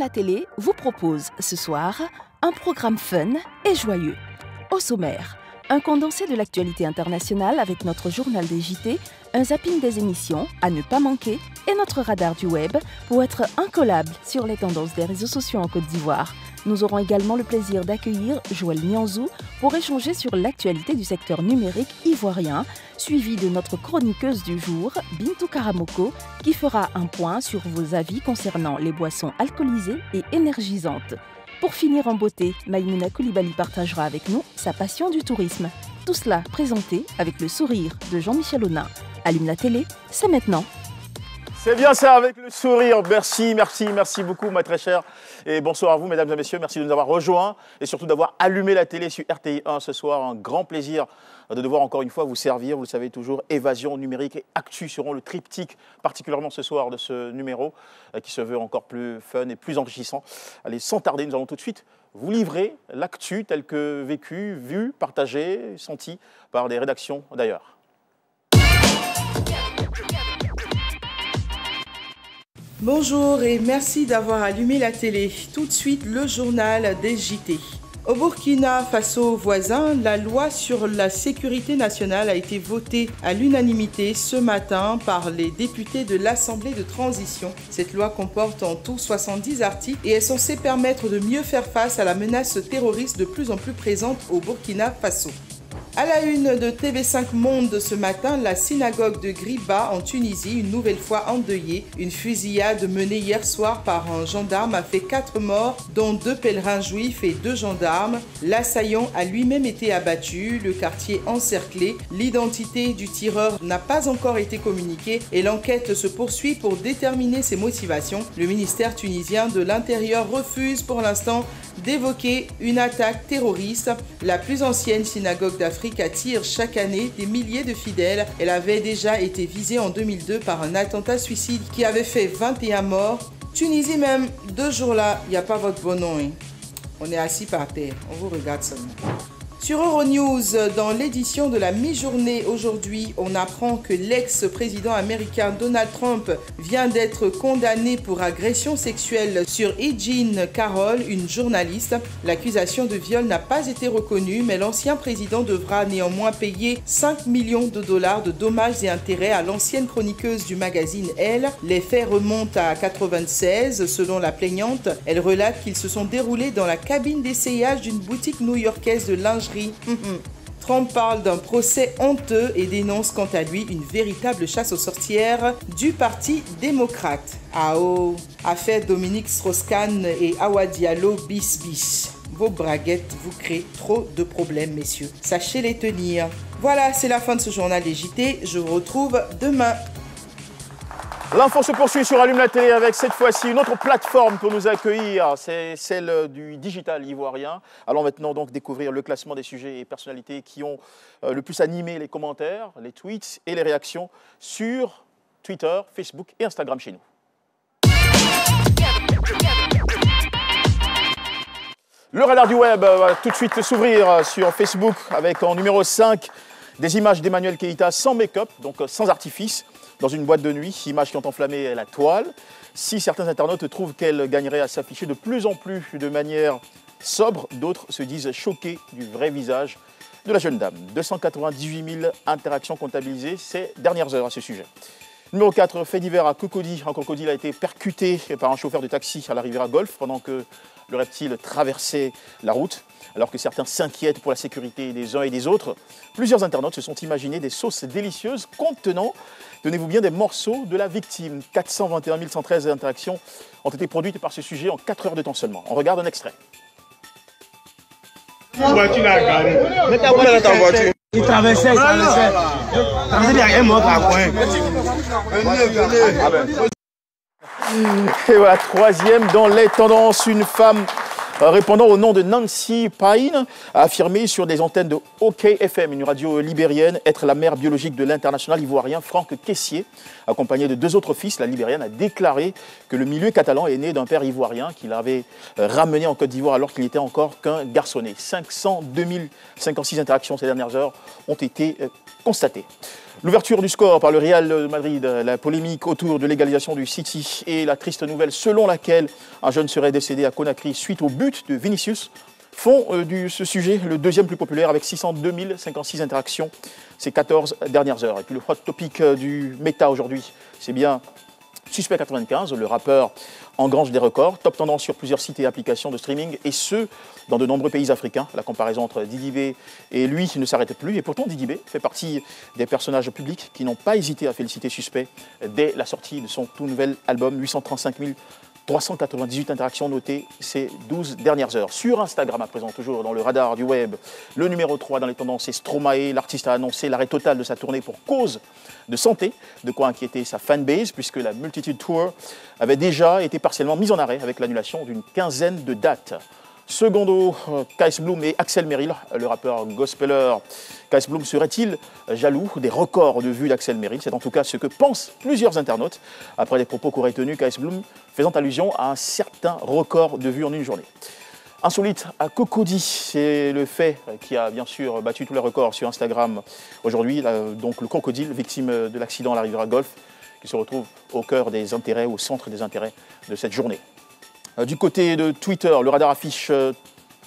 la télé vous propose ce soir un programme fun et joyeux. Au sommaire, un condensé de l'actualité internationale avec notre journal des JT, un zapping des émissions à ne pas manquer et notre radar du web pour être incollable sur les tendances des réseaux sociaux en Côte d'Ivoire. Nous aurons également le plaisir d'accueillir Joël Nianzou pour échanger sur l'actualité du secteur numérique ivoirien, suivi de notre chroniqueuse du jour, Bintou Karamoko, qui fera un point sur vos avis concernant les boissons alcoolisées et énergisantes. Pour finir en beauté, Maïmouna Koulibaly partagera avec nous sa passion du tourisme. Tout cela présenté avec le sourire de Jean-Michel Aunin. Allume la télé, c'est maintenant. C'est bien ça, avec le sourire. Merci beaucoup, ma très chère. Et bonsoir à vous, mesdames et messieurs. Merci de nous avoir rejoints et surtout d'avoir allumé la télé sur RTI 1 ce soir. Un grand plaisir de devoir encore une fois vous servir. Vous le savez toujours, évasion numérique et actu seront le triptyque, particulièrement ce soir de ce numéro, qui se veut encore plus fun et plus enrichissant. Allez, sans tarder, nous allons tout de suite vous livrer l'actu tel que vécu, vu, partagé, senti par des rédactions d'ailleurs. Bonjour et merci d'avoir allumé la télé. Tout de suite, le journal des JT. Au Burkina Faso voisin, la loi sur la sécurité nationale a été votée à l'unanimité ce matin par les députés de l'Assemblée de transition. Cette loi comporte en tout 70 articles et est censée permettre de mieux faire face à la menace terroriste de plus en plus présente au Burkina Faso. À la une de TV5 Monde ce matin, la synagogue de Griba en Tunisie, une nouvelle fois endeuillée. Une fusillade menée hier soir par un gendarme a fait 4 morts, dont 2 pèlerins juifs et 2 gendarmes. L'assaillant a lui-même été abattu, le quartier encerclé. L'identité du tireur n'a pas encore été communiquée et l'enquête se poursuit pour déterminer ses motivations. Le ministère tunisien de l'Intérieur refuse pour l'instant d'évoquer une attaque terroriste. La plus ancienne synagogue d'Afrique attire chaque année des milliers de fidèles. Elle avait déjà été visée en 2002 par un attentat suicide qui avait fait 21 morts. Tunisie même, 2 jours là, il n'y a pas votre bon nom. Hein. On est assis par terre, on vous regarde seulement. Sur Euronews, dans l'édition de la mi-journée aujourd'hui, on apprend que l'ex-président américain Donald Trump vient d'être condamné pour agression sexuelle sur E. Jean Carroll, une journaliste. L'accusation de viol n'a pas été reconnue, mais l'ancien président devra néanmoins payer 5 millions de dollars de dommages et intérêts à l'ancienne chroniqueuse du magazine Elle. Les faits remontent à 1996. Selon la plaignante, elle relate qu'ils se sont déroulés dans la cabine d'essayage d'une boutique new-yorkaise de lingerie. Trump parle d'un procès honteux et dénonce quant à lui une véritable chasse aux sorcières du Parti démocrate. Affaire Dominique Strauss-Kahn et Awa Diallo bis. Vos braguettes vous créent trop de problèmes, messieurs. Sachez les tenir. Voilà, c'est la fin de ce journal des JT. Je vous retrouve demain. L'info se poursuit sur Allume la télé avec cette fois-ci une autre plateforme pour nous accueillir, c'est celle du digital ivoirien. Allons maintenant donc découvrir le classement des sujets et personnalités qui ont le plus animé les commentaires, les tweets et les réactions sur Twitter, Facebook et Instagram chez nous. Le radar du web va tout de suite s'ouvrir sur Facebook avec en numéro 5 des images d'Emmanuel Keïta sans make-up, donc sans artifice, dans une boîte de nuit, images qui ont enflammé la toile. Si certains internautes trouvent qu'elle gagnerait à s'afficher de plus en plus de manière sobre, d'autres se disent choqués du vrai visage de la jeune dame. 298 000 interactions comptabilisées ces dernières heures à ce sujet. Numéro 4, fait divers à Cocody. Un crocodile a été percuté par un chauffeur de taxi à la Riviera Golf pendant que le reptile traversait la route. Alors que certains s'inquiètent pour la sécurité des uns et des autres, plusieurs internautes se sont imaginés des sauces délicieuses contenant, tenez-vous bien, des morceaux de la victime. 421 113 interactions ont été produites par ce sujet en 4 heures de temps seulement. On regarde un extrait. Voiture à garer. Mets ta voiture dans ta voiture. Il traversait. Il y a un mort à coin. Et voilà, 3e dans les tendances, une femme répondant au nom de Nancy Payne a affirmé sur des antennes de OK FM, une radio libérienne, être la mère biologique de l'international ivoirien Franck Kessié. Accompagné de 2 autres fils, la libérienne a déclaré que le milieu catalan est né d'un père ivoirien qu'il avait ramené en Côte d'Ivoire alors qu'il n'était encore qu'un garçonnet. 502 056 interactions ces dernières heures ont été constatées. L'ouverture du score par le Real de Madrid, la polémique autour de l'égalisation du City et la triste nouvelle selon laquelle un jeune serait décédé à Conakry suite au but de Vinicius font ce sujet le deuxième plus populaire avec 602 056 interactions ces 14 dernières heures. Et puis le hot topic du méta aujourd'hui, c'est bien Suspect 95, le rappeur engrange des records, top tendance sur plusieurs sites et applications de streaming, et ce, dans de nombreux pays africains. La comparaison entre Didi B et lui ne s'arrête plus, et pourtant Didi B fait partie des personnages publics qui n'ont pas hésité à féliciter Suspect dès la sortie de son tout nouvel album, 835 398 interactions notées ces 12 dernières heures. Sur Instagram, à présent, toujours dans le radar du web, le numéro 3 dans les tendances est Stromae. L'artiste a annoncé l'arrêt total de sa tournée pour cause de santé, de quoi inquiéter sa fanbase, puisque la Multitude Tour avait déjà été partiellement mise en arrêt avec l'annulation d'une quinzaine de dates. Secondo, Kais Bloom et Axel Merrill, le rappeur gospeler. Kais Bloom serait-il jaloux des records de vues d'Axel Merrill? C'est en tout cas ce que pensent plusieurs internautes après des propos qu'aurait tenus Kais Bloom faisant allusion à un certain record de vues en une journée. Insolite à Cocody, c'est le fait qui a bien sûr battu tous les records sur Instagram aujourd'hui. Donc le crocodile, victime de l'accident à la Riviera Golf, qui se retrouve au cœur des intérêts, au centre des intérêts de cette journée. Du côté de Twitter, le radar affiche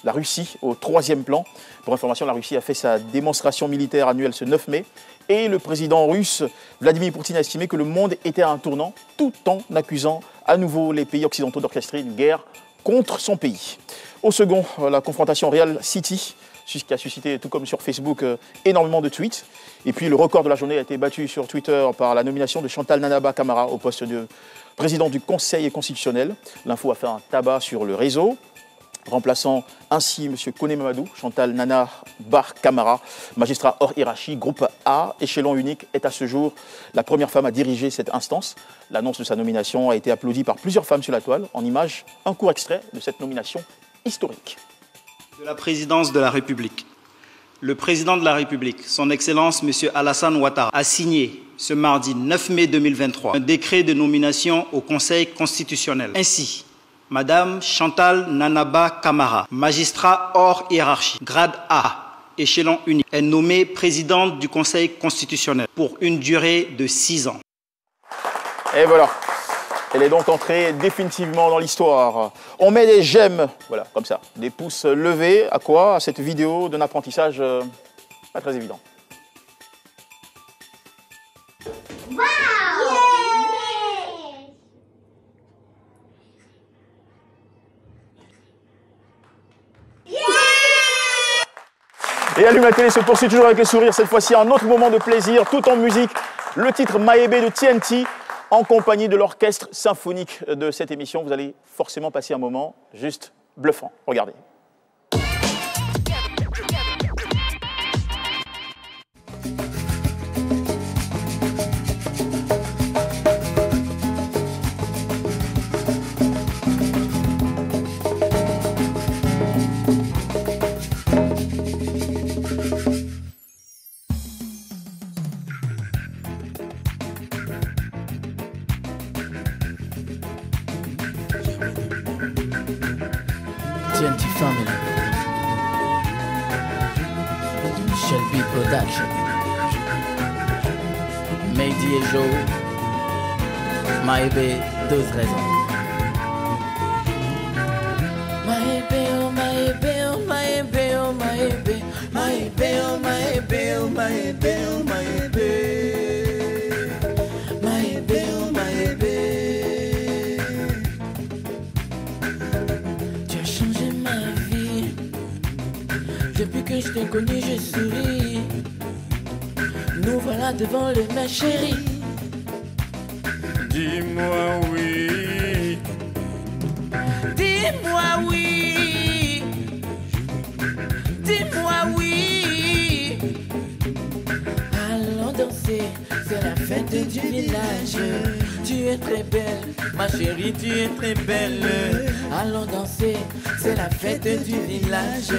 la Russie au 3e plan. Pour information, la Russie a fait sa démonstration militaire annuelle ce 9 mai et le président russe Vladimir Poutine a estimé que le monde était à un tournant tout en accusant à nouveau les pays occidentaux d'orchestrer une guerre contre son pays. Au second, la confrontation Real City, qui a suscité, tout comme sur Facebook, énormément de tweets. Et puis le record de la journée a été battu sur Twitter par la nomination de Chantal Nanaba Camara au poste de président du Conseil constitutionnel. L'info a fait un tabac sur le réseau, remplaçant ainsi M. Kone Mamadou, Chantal Nana Bar Camara, magistrat hors hiérarchie, groupe A, échelon unique, est à ce jour la première femme à diriger cette instance. L'annonce de sa nomination a été applaudie par plusieurs femmes sur la toile. En image, un court extrait de cette nomination historique. De la présidence de la République. Le président de la République, son Excellence M. Alassane Ouattara, a signé ce mardi 9 mai 2023 un décret de nomination au Conseil constitutionnel. Ainsi, Madame Chantal Nanaba Camara, magistrat hors hiérarchie, grade A, échelon unique, est nommée présidente du Conseil constitutionnel pour une durée de 6 ans. Et voilà. Elle est donc entrée définitivement dans l'histoire. On met des j'aime, voilà, comme ça, des pouces levés. À quoi? À cette vidéo d'un apprentissage pas très évident. Wow! Yeah! Et Allume la télé se poursuit toujours avec le sourire. Cette fois-ci, un autre moment de plaisir, tout en musique. Le titre Maébé de TNT. En compagnie de l'orchestre symphonique de cette émission, vous allez forcément passer un moment juste bluffant. Regardez. TNT Family, Shelby Production, Mehdi et Joe, Maébé, 12 raisons. Maébé, oh Maébé, oh Maébé, oh Maébé, Maébé, oh Maébé, oh Maébé, oh Maébé, Maébé, oh Maébé. Depuis que je t'ai connu, je souris. Nous voilà devant le ma chérie. Dis-moi oui. Dis-moi oui. Dis-moi oui. Allons danser, c'est la fête du village. Tu es très belle, ma chérie, tu es très belle. Allons danser, c'est la fête du village.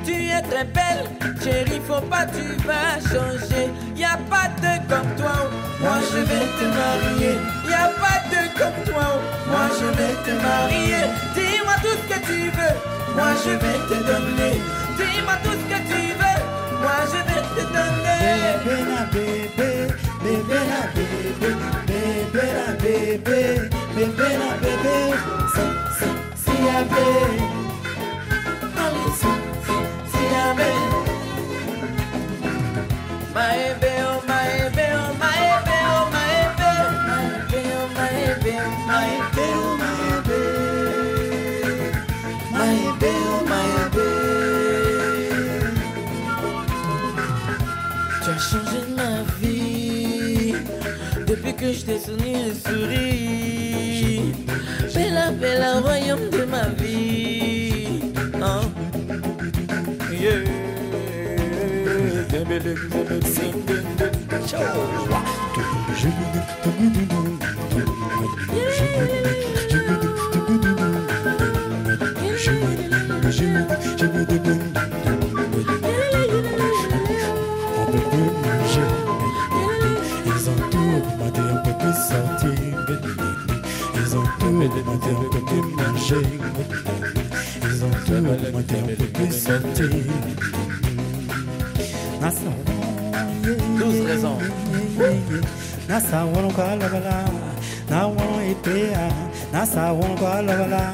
Tu es très belle, chérie, faut pas, tu vas changer. Y'a pas de comme toi, oh. Moi je vais te marier. Y'a pas de comme toi, oh. Moi je vais te marier. Dis-moi tout ce que tu veux, moi je vais te donner. Dis-moi tout ce que tu veux, moi je vais te donner. Tu as changé ma vie depuis que je t'ai souri et souri. Bella, bella, royaume de ma vie. Hein? Yeah. Ils ont tout augmenté, un peu plus sorti. Ils ont tout augmenté, un peu plus mangé. Ils ont tout augmenté, un peu plus sorti. 12 raisons. Nasa won kwa la na won epea nasa won kwa la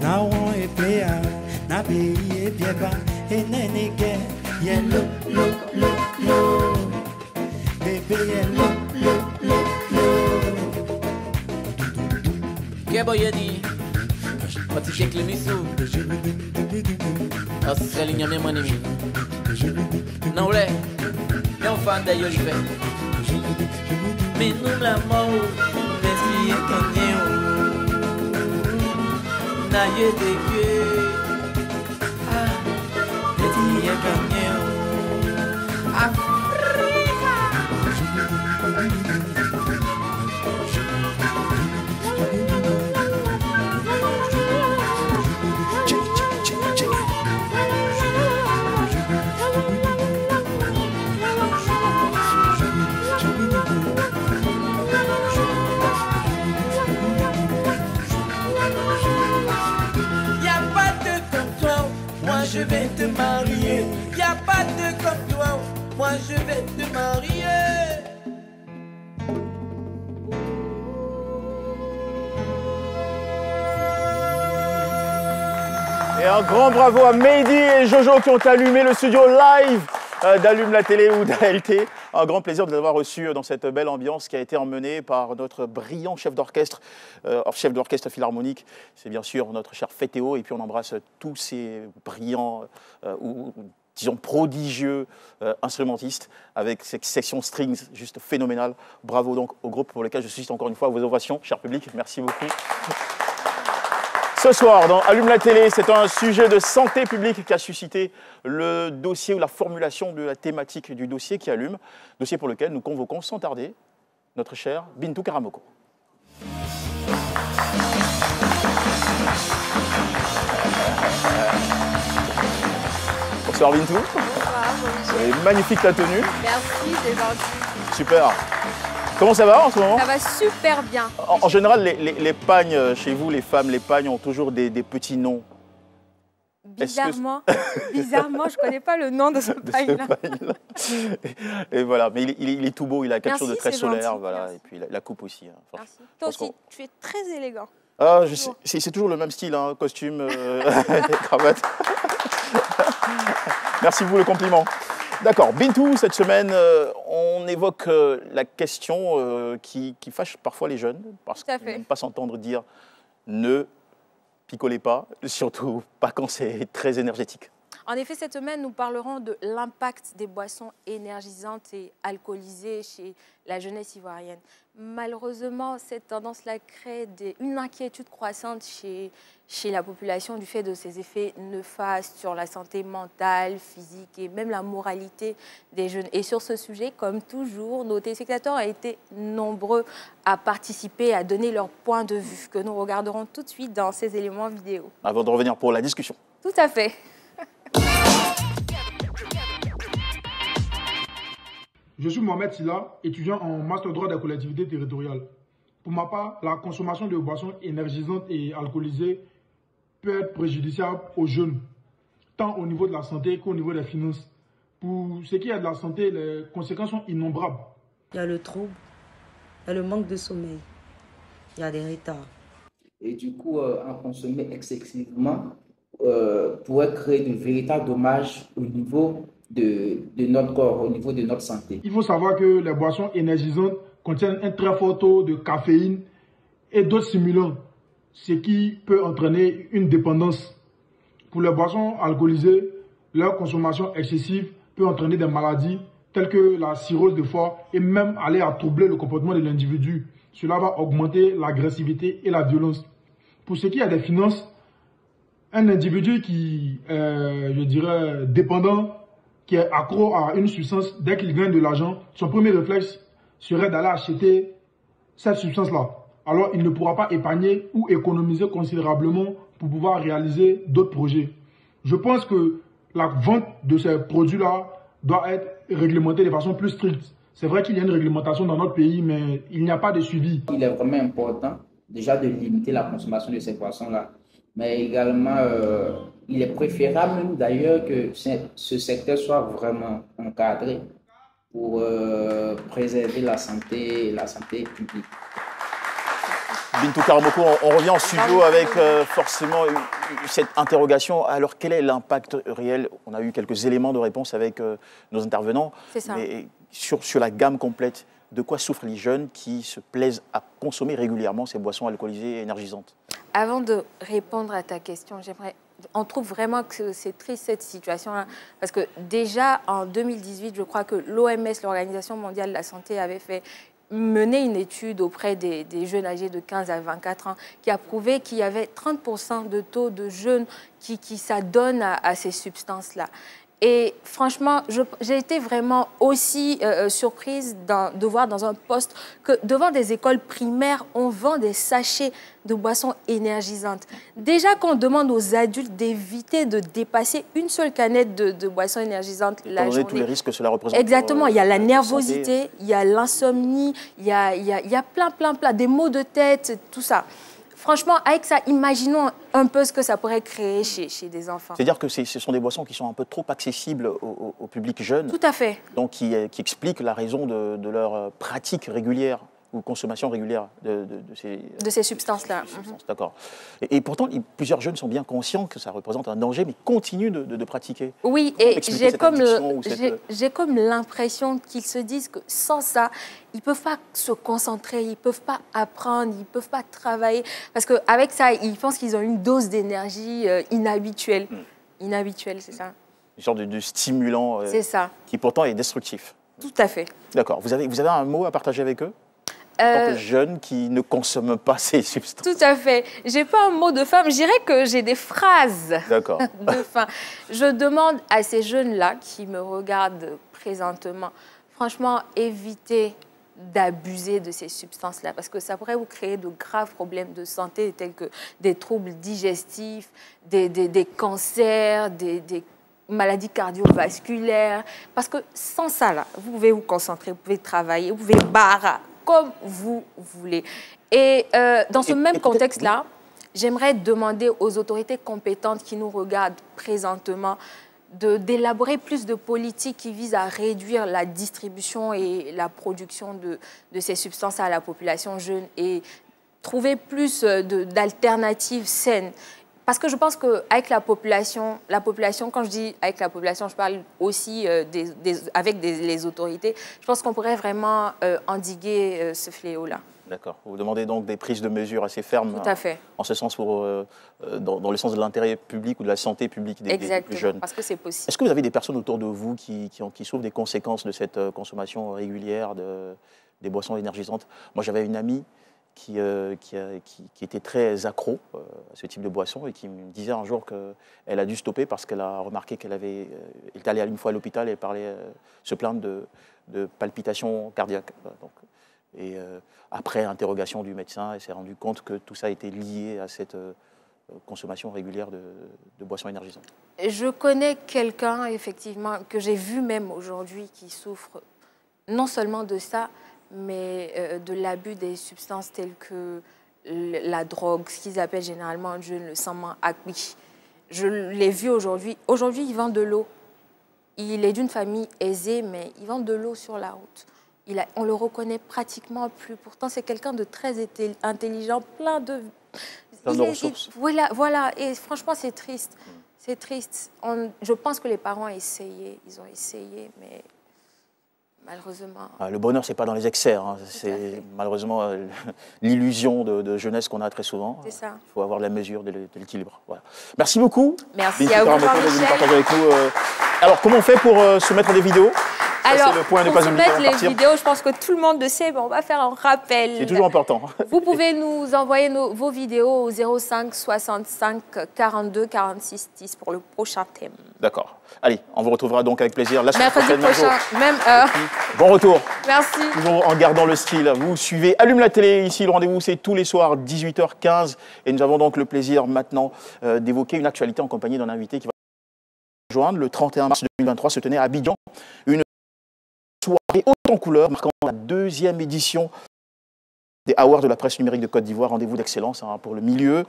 na won epea na be e bieba e nenege ye lo bébé ye lo Kebo yedi Patike klemisu Australia nyame manimi Não le Não fanda yolife Menum la mão Vesti e canhão Na ye de que Ah Vesti e canhão je vais te marier. Y a pas de comme toi, moi je vais te marier. Et un grand bravo à Mehdi et Jojo qui ont allumé le studio live d'Allume la télé ou d'ALT. Un grand plaisir de les avoir reçus dans cette belle ambiance qui a été emmenée par notre brillant chef d'orchestre philharmonique. C'est bien sûr notre cher Fétéo. Et puis on embrasse tous ces brillants ou disons prodigieux instrumentistes avec cette section strings juste phénoménale. Bravo donc au groupe pour lequel je suscite encore une fois vos ovations, cher public. Merci beaucoup. Ce soir, dans Allume la télé, c'est un sujet de santé publique qui a suscité le dossier ou la formulation de la thématique du dossier qui allume, dossier pour lequel nous convoquons sans tarder notre cher Bintou Karamoko. Bonsoir Bintou. Bonsoir. C'est magnifique ta tenue. Merci, c'est gentil. Super. Comment ça va en ce moment? Ça va super bien. En général, les pagnes, chez vous, les femmes, les pagnes ont toujours des petits noms. Bizarrement, bizarrement, je ne connais pas le nom de ce pagne-là. Et voilà, mais il est tout beau, il a quelque chose de très solaire. Gentil. Voilà. Merci. Et puis la coupe aussi. Hein. Enfin, merci. Toi aussi, tu es très élégant. Ah, c'est toujours le même style, hein, costume, cravate. Merci pour le compliment. D'accord, Bintou, cette semaine, on évoque la question qui fâche parfois les jeunes, parce qu'ils n'aiment pas s'entendre dire ne picolez pas, surtout pas quand c'est très énergétique. En effet, cette semaine, nous parlerons de l'impact des boissons énergisantes et alcoolisées chez la jeunesse ivoirienne. Malheureusement, cette tendance-là crée une inquiétude croissante chez la population du fait de ses effets néfastes sur la santé mentale, physique et même la moralité des jeunes. Et sur ce sujet, comme toujours, nos téléspectateurs ont été nombreux à participer, à donner leur point de vue, que nous regarderons tout de suite dans ces éléments vidéo. Avant de revenir pour la discussion. Tout à fait. Je suis Mohamed Silla, étudiant en master droit des collectivités territoriales. Pour ma part, la consommation de boissons énergisantes et alcoolisées peut être préjudiciable aux jeunes, tant au niveau de la santé qu'au niveau des finances. Pour ce qui est de la santé, les conséquences sont innombrables. Il y a le trouble, il y a le manque de sommeil, il y a des retards. Et du coup, en consommer excessivement pourrait créer de véritables dommages au niveau de notre corps, au niveau de notre santé. Il faut savoir que les boissons énergisantes contiennent un très fort taux de caféine et d'autres stimulants, ce qui peut entraîner une dépendance. Pour les boissons alcoolisées, leur consommation excessive peut entraîner des maladies telles que la cirrhose de foie et même aller à troubler le comportement de l'individu. Cela va augmenter l'agressivité et la violence. Pour ce qui est des finances, un individu qui est, je dirais, dépendant, qui est accro à une substance, dès qu'il gagne de l'argent, son premier réflexe serait d'aller acheter cette substance-là. Alors, il ne pourra pas épargner ou économiser considérablement pour pouvoir réaliser d'autres projets. Je pense que la vente de ces produits-là doit être réglementée de façon plus stricte. C'est vrai qu'il y a une réglementation dans notre pays, mais il n'y a pas de suivi. Il est vraiment important déjà de limiter la consommation de ces boissons-là. Mais également, il est préférable d'ailleurs que ce secteur soit vraiment encadré pour préserver la santé publique. Bintou Karamoko, on revient en studio avec forcément cette interrogation. Alors, quel est l'impact réel? On a eu quelques éléments de réponse avec nos intervenants. C'est ça. Mais sur la gamme complète, de quoi souffrent les jeunes qui se plaisent à consommer régulièrement ces boissons alcoolisées et énergisantes? Avant de répondre à ta question, on trouve vraiment que c'est triste cette situation-là. Parce que déjà, en 2018, je crois que l'OMS, l'Organisation mondiale de la santé, avait mené une étude auprès des jeunes âgés de 15 à 24 ans qui a prouvé qu'il y avait 30% de taux de jeunes qui s'adonnent à ces substances-là. Et franchement, j'ai été vraiment aussi surprise de voir dans un poste que devant des écoles primaires, on vend des sachets de boissons énergisantes. Déjà qu'on demande aux adultes d'éviter de dépasser une seule canette de boissons énergisantes la journée. Tous les risques que cela représente. Exactement, il y a la nervosité, il y a l'insomnie, il y a plein, des maux de tête, tout ça. Franchement, avec ça, imaginons un peu ce que ça pourrait créer chez des enfants. C'est-à-dire que ce sont des boissons qui sont un peu trop accessibles au public jeune. Tout à fait. Donc, qui expliquent la raison de leur pratique régulière ou consommation régulière de ces substances-là. D'accord. Et pourtant, plusieurs jeunes sont bien conscients que ça représente un danger, mais continuent de pratiquer. Oui, et j'ai comme l'impression qu'ils se disent que sans ça, ils ne peuvent pas se concentrer, ils ne peuvent pas apprendre, ils ne peuvent pas travailler. Parce qu'avec ça, ils pensent qu'ils ont une dose d'énergie inhabituelle. Inhabituelle, c'est ça. Une sorte de stimulant qui pourtant est destructif. Tout à fait. D'accord. Vous avez un mot à partager avec eux en tant que jeunes qui ne consomment pas ces substances? Tout à fait. Je n'ai pas un mot de fin, mais je dirais que j'ai des phrases de fin. Je demande à ces jeunes-là qui me regardent présentement, franchement, évitez d'abuser de ces substances-là parce que ça pourrait vous créer de graves problèmes de santé tels que des troubles digestifs, des cancers, des maladies cardiovasculaires. Parce que sans ça, là, vous pouvez vous concentrer, vous pouvez travailler, vous pouvez barrer comme vous voulez. Et dans ce même contexte-là, j'aimerais demander aux autorités compétentes qui nous regardent présentement d'élaborer plus de politiques qui visent à réduire la distribution et la production de ces substances à la population jeune et trouver plus d'alternatives saines. Parce que je pense qu'avec la population, quand je dis avec la population, je parle aussi avec les autorités, je pense qu'on pourrait vraiment endiguer ce fléau-là. D'accord. Vous demandez donc des prises de mesures assez fermes. Tout à fait. En ce sens, dans le sens de l'intérêt public ou de la santé publique des plus jeunes. Parce que c'est possible. Est-ce que vous avez des personnes autour de vous qui souffrent des conséquences de cette consommation régulière des boissons énergisantes? Moi, j'avais une amie qui était très accro à ce type de boisson et qui me disait un jour qu'elle a dû stopper parce qu'elle a remarqué qu'elle était allée une fois à l'hôpital et se plaindre de palpitations cardiaques. Et après interrogation du médecin, elle s'est rendue compte que tout ça était lié à cette consommation régulière de boissons énergisantes. Je connais quelqu'un, effectivement, que j'ai vu même aujourd'hui qui souffre non seulement de ça, mais de l'abus des substances telles que la drogue, ce qu'ils appellent généralement en jeune le sang acquis. Je l'ai vu aujourd'hui. Aujourd'hui, il vend de l'eau. Il est d'une famille aisée, mais il vend de l'eau sur la route. On le reconnaît pratiquement plus. Pourtant, c'est quelqu'un de très intelligent, plein de ressources. Voilà. Et franchement, c'est triste. C'est triste. Je pense que les parents ont essayé. Ils ont essayé, mais malheureusement... Le bonheur, ce n'est pas dans les excès. Hein. C'est malheureusement l'illusion de jeunesse qu'on a très souvent. C'est ça. Il faut avoir la mesure de l'équilibre. Voilà. Merci beaucoup. Merci à vous, Jean-Michel. Partager avec nous. Alors, comment on fait pour soumettre des vidéos? Alors, pour soumettre les vidéos, je pense que tout le monde le sait, mais on va faire un rappel. C'est toujours important. Vous pouvez nous envoyer vos vidéos au 05 65 42 46 10 pour le prochain thème. D'accord. Allez, on vous retrouvera donc avec plaisir la semaine prochaine. Mercredi prochain, même heure. Bon retour. Merci. Toujours en gardant le style. Vous suivez Allume la télé. Ici, le rendez-vous, c'est tous les soirs, 18h15. Et nous avons donc le plaisir maintenant d'évoquer une actualité en compagnie d'un invité qui va nous rejoindre. Le 31 mars 2023 se tenait à Abidjan une soirée haute en couleur, marquant la 2e édition des Awards de la presse numérique de Côte d'Ivoire, rendez-vous d'excellence pour le milieu,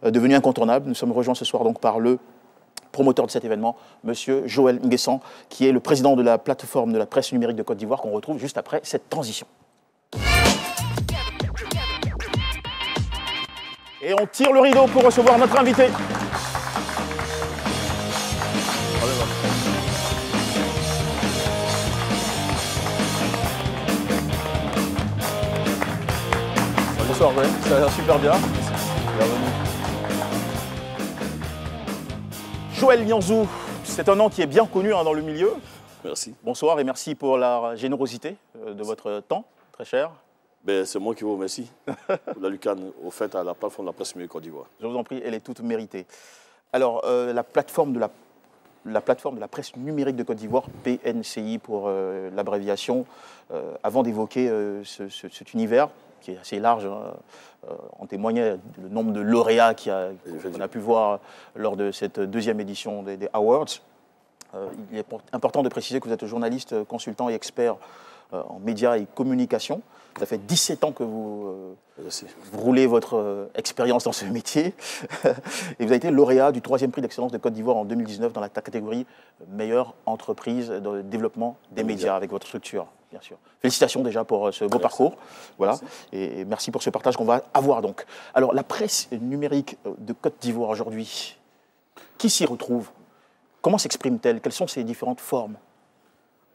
devenu incontournable. Nous sommes rejoints ce soir donc par le promoteur de cet événement, Monsieur Joël Nguessan, qui est le président de la plateforme de la presse numérique de Côte d'Ivoire, qu'on retrouve juste après cette transition. Et on tire le rideau pour recevoir notre invité. Bonsoir, ouais. Ça a l'air super bien. Bienvenue. Joël Nianzou, c'est un nom qui est bien connu dans le milieu. Merci. Bonsoir et merci pour la générosité de votre temps, très cher. C'est moi qui vous remercie pour la lucane offerte à la plateforme de la presse numérique Côte d'Ivoire. Je vous en prie, elle est toute méritée. Alors, la plateforme de la presse numérique de Côte d'Ivoire, PNCI pour l'abréviation, avant d'évoquer cet univers, qui est assez large, on témoignait le nombre de lauréats qu'on a pu voir lors de cette 2e édition des Awards. Il est important de préciser que vous êtes journaliste, consultant et expert en médias et communication. Ça fait 17 ans que vous roulez votre expérience dans ce métier. Et vous avez été lauréat du 3e prix d'excellence de Côte d'Ivoire en 2019 dans la catégorie meilleure entreprise de développement des médias avec votre structure, bien sûr. Félicitations déjà pour ce beau parcours. Voilà. Et merci pour ce partage qu'on va avoir donc. Alors, la presse numérique de Côte d'Ivoire aujourd'hui, qui s'y retrouve? Comment s'exprime-t-elle? Quelles sont ses différentes formes?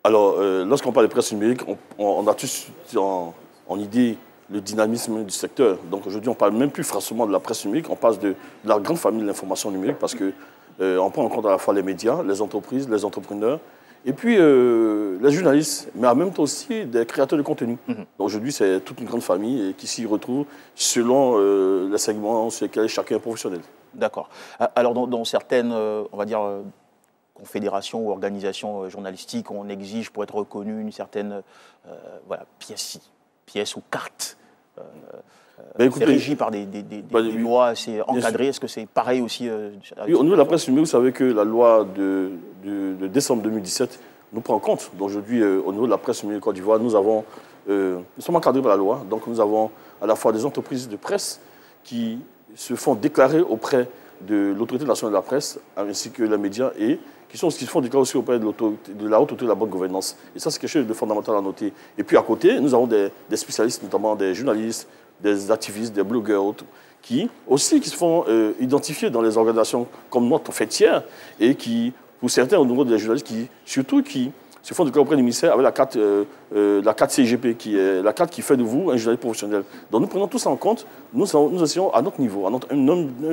Alors, lorsqu'on parle de presse numérique, on a tous en idée le dynamisme du secteur. Donc aujourd'hui, on ne parle même plus forcément de la presse numérique, on passe de la grande famille de l'information numérique parce qu'on prend en compte à la fois les médias, les entreprises, les entrepreneurs, et puis les journalistes, mais en même temps aussi des créateurs de contenu. Aujourd'hui, c'est toute une grande famille qui s'y retrouve selon les segments sur lesquels chacun est professionnel. D'accord. Alors dans certaines, on va dire, confédérations ou organisations journalistiques, on exige pour être reconnu une certaine pièce ou carte. C'est régi par des lois assez encadrées. Est-ce que c'est pareil aussi oui, au niveau de la presse numérique, vous savez que la loi de décembre 2017 nous prend en compte. Donc aujourd'hui, au niveau de la presse numérique Côte d'Ivoire, nous sommes encadrés par la loi. Donc nous avons à la fois des entreprises de presse qui se font déclarer auprès de l'autorité nationale de la presse, ainsi que les médias, et qui se font déclarer aussi auprès de la haute autorité de la bonne gouvernance. Et ça, c'est quelque chose de fondamental à noter. Et puis à côté, nous avons des spécialistes, notamment des journalistes, des activistes, des blogueurs, qui se font identifier dans les organisations comme notre fêtière, et qui, pour certains, au niveau des journalistes, qui se font déclarer auprès du ministère avec la carte CGP, qui est la carte qui fait de vous un journaliste professionnel. Donc nous prenons tout ça en compte, nous essayons à notre niveau, un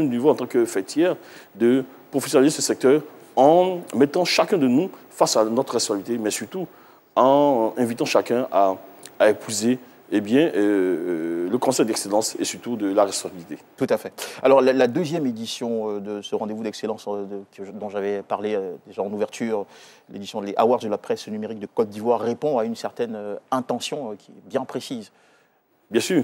niveau en tant que fêtière, de professionnaliser ce secteur en mettant chacun de nous face à notre responsabilité, mais surtout en invitant chacun à épouser le concept d'excellence et surtout de la responsabilité. Tout à fait. Alors la 2e édition de ce rendez-vous d'excellence dont j'avais parlé déjà en ouverture, l'édition des Awards de la presse numérique de Côte d'Ivoire répond à une certaine intention qui est bien précise. Bien sûr,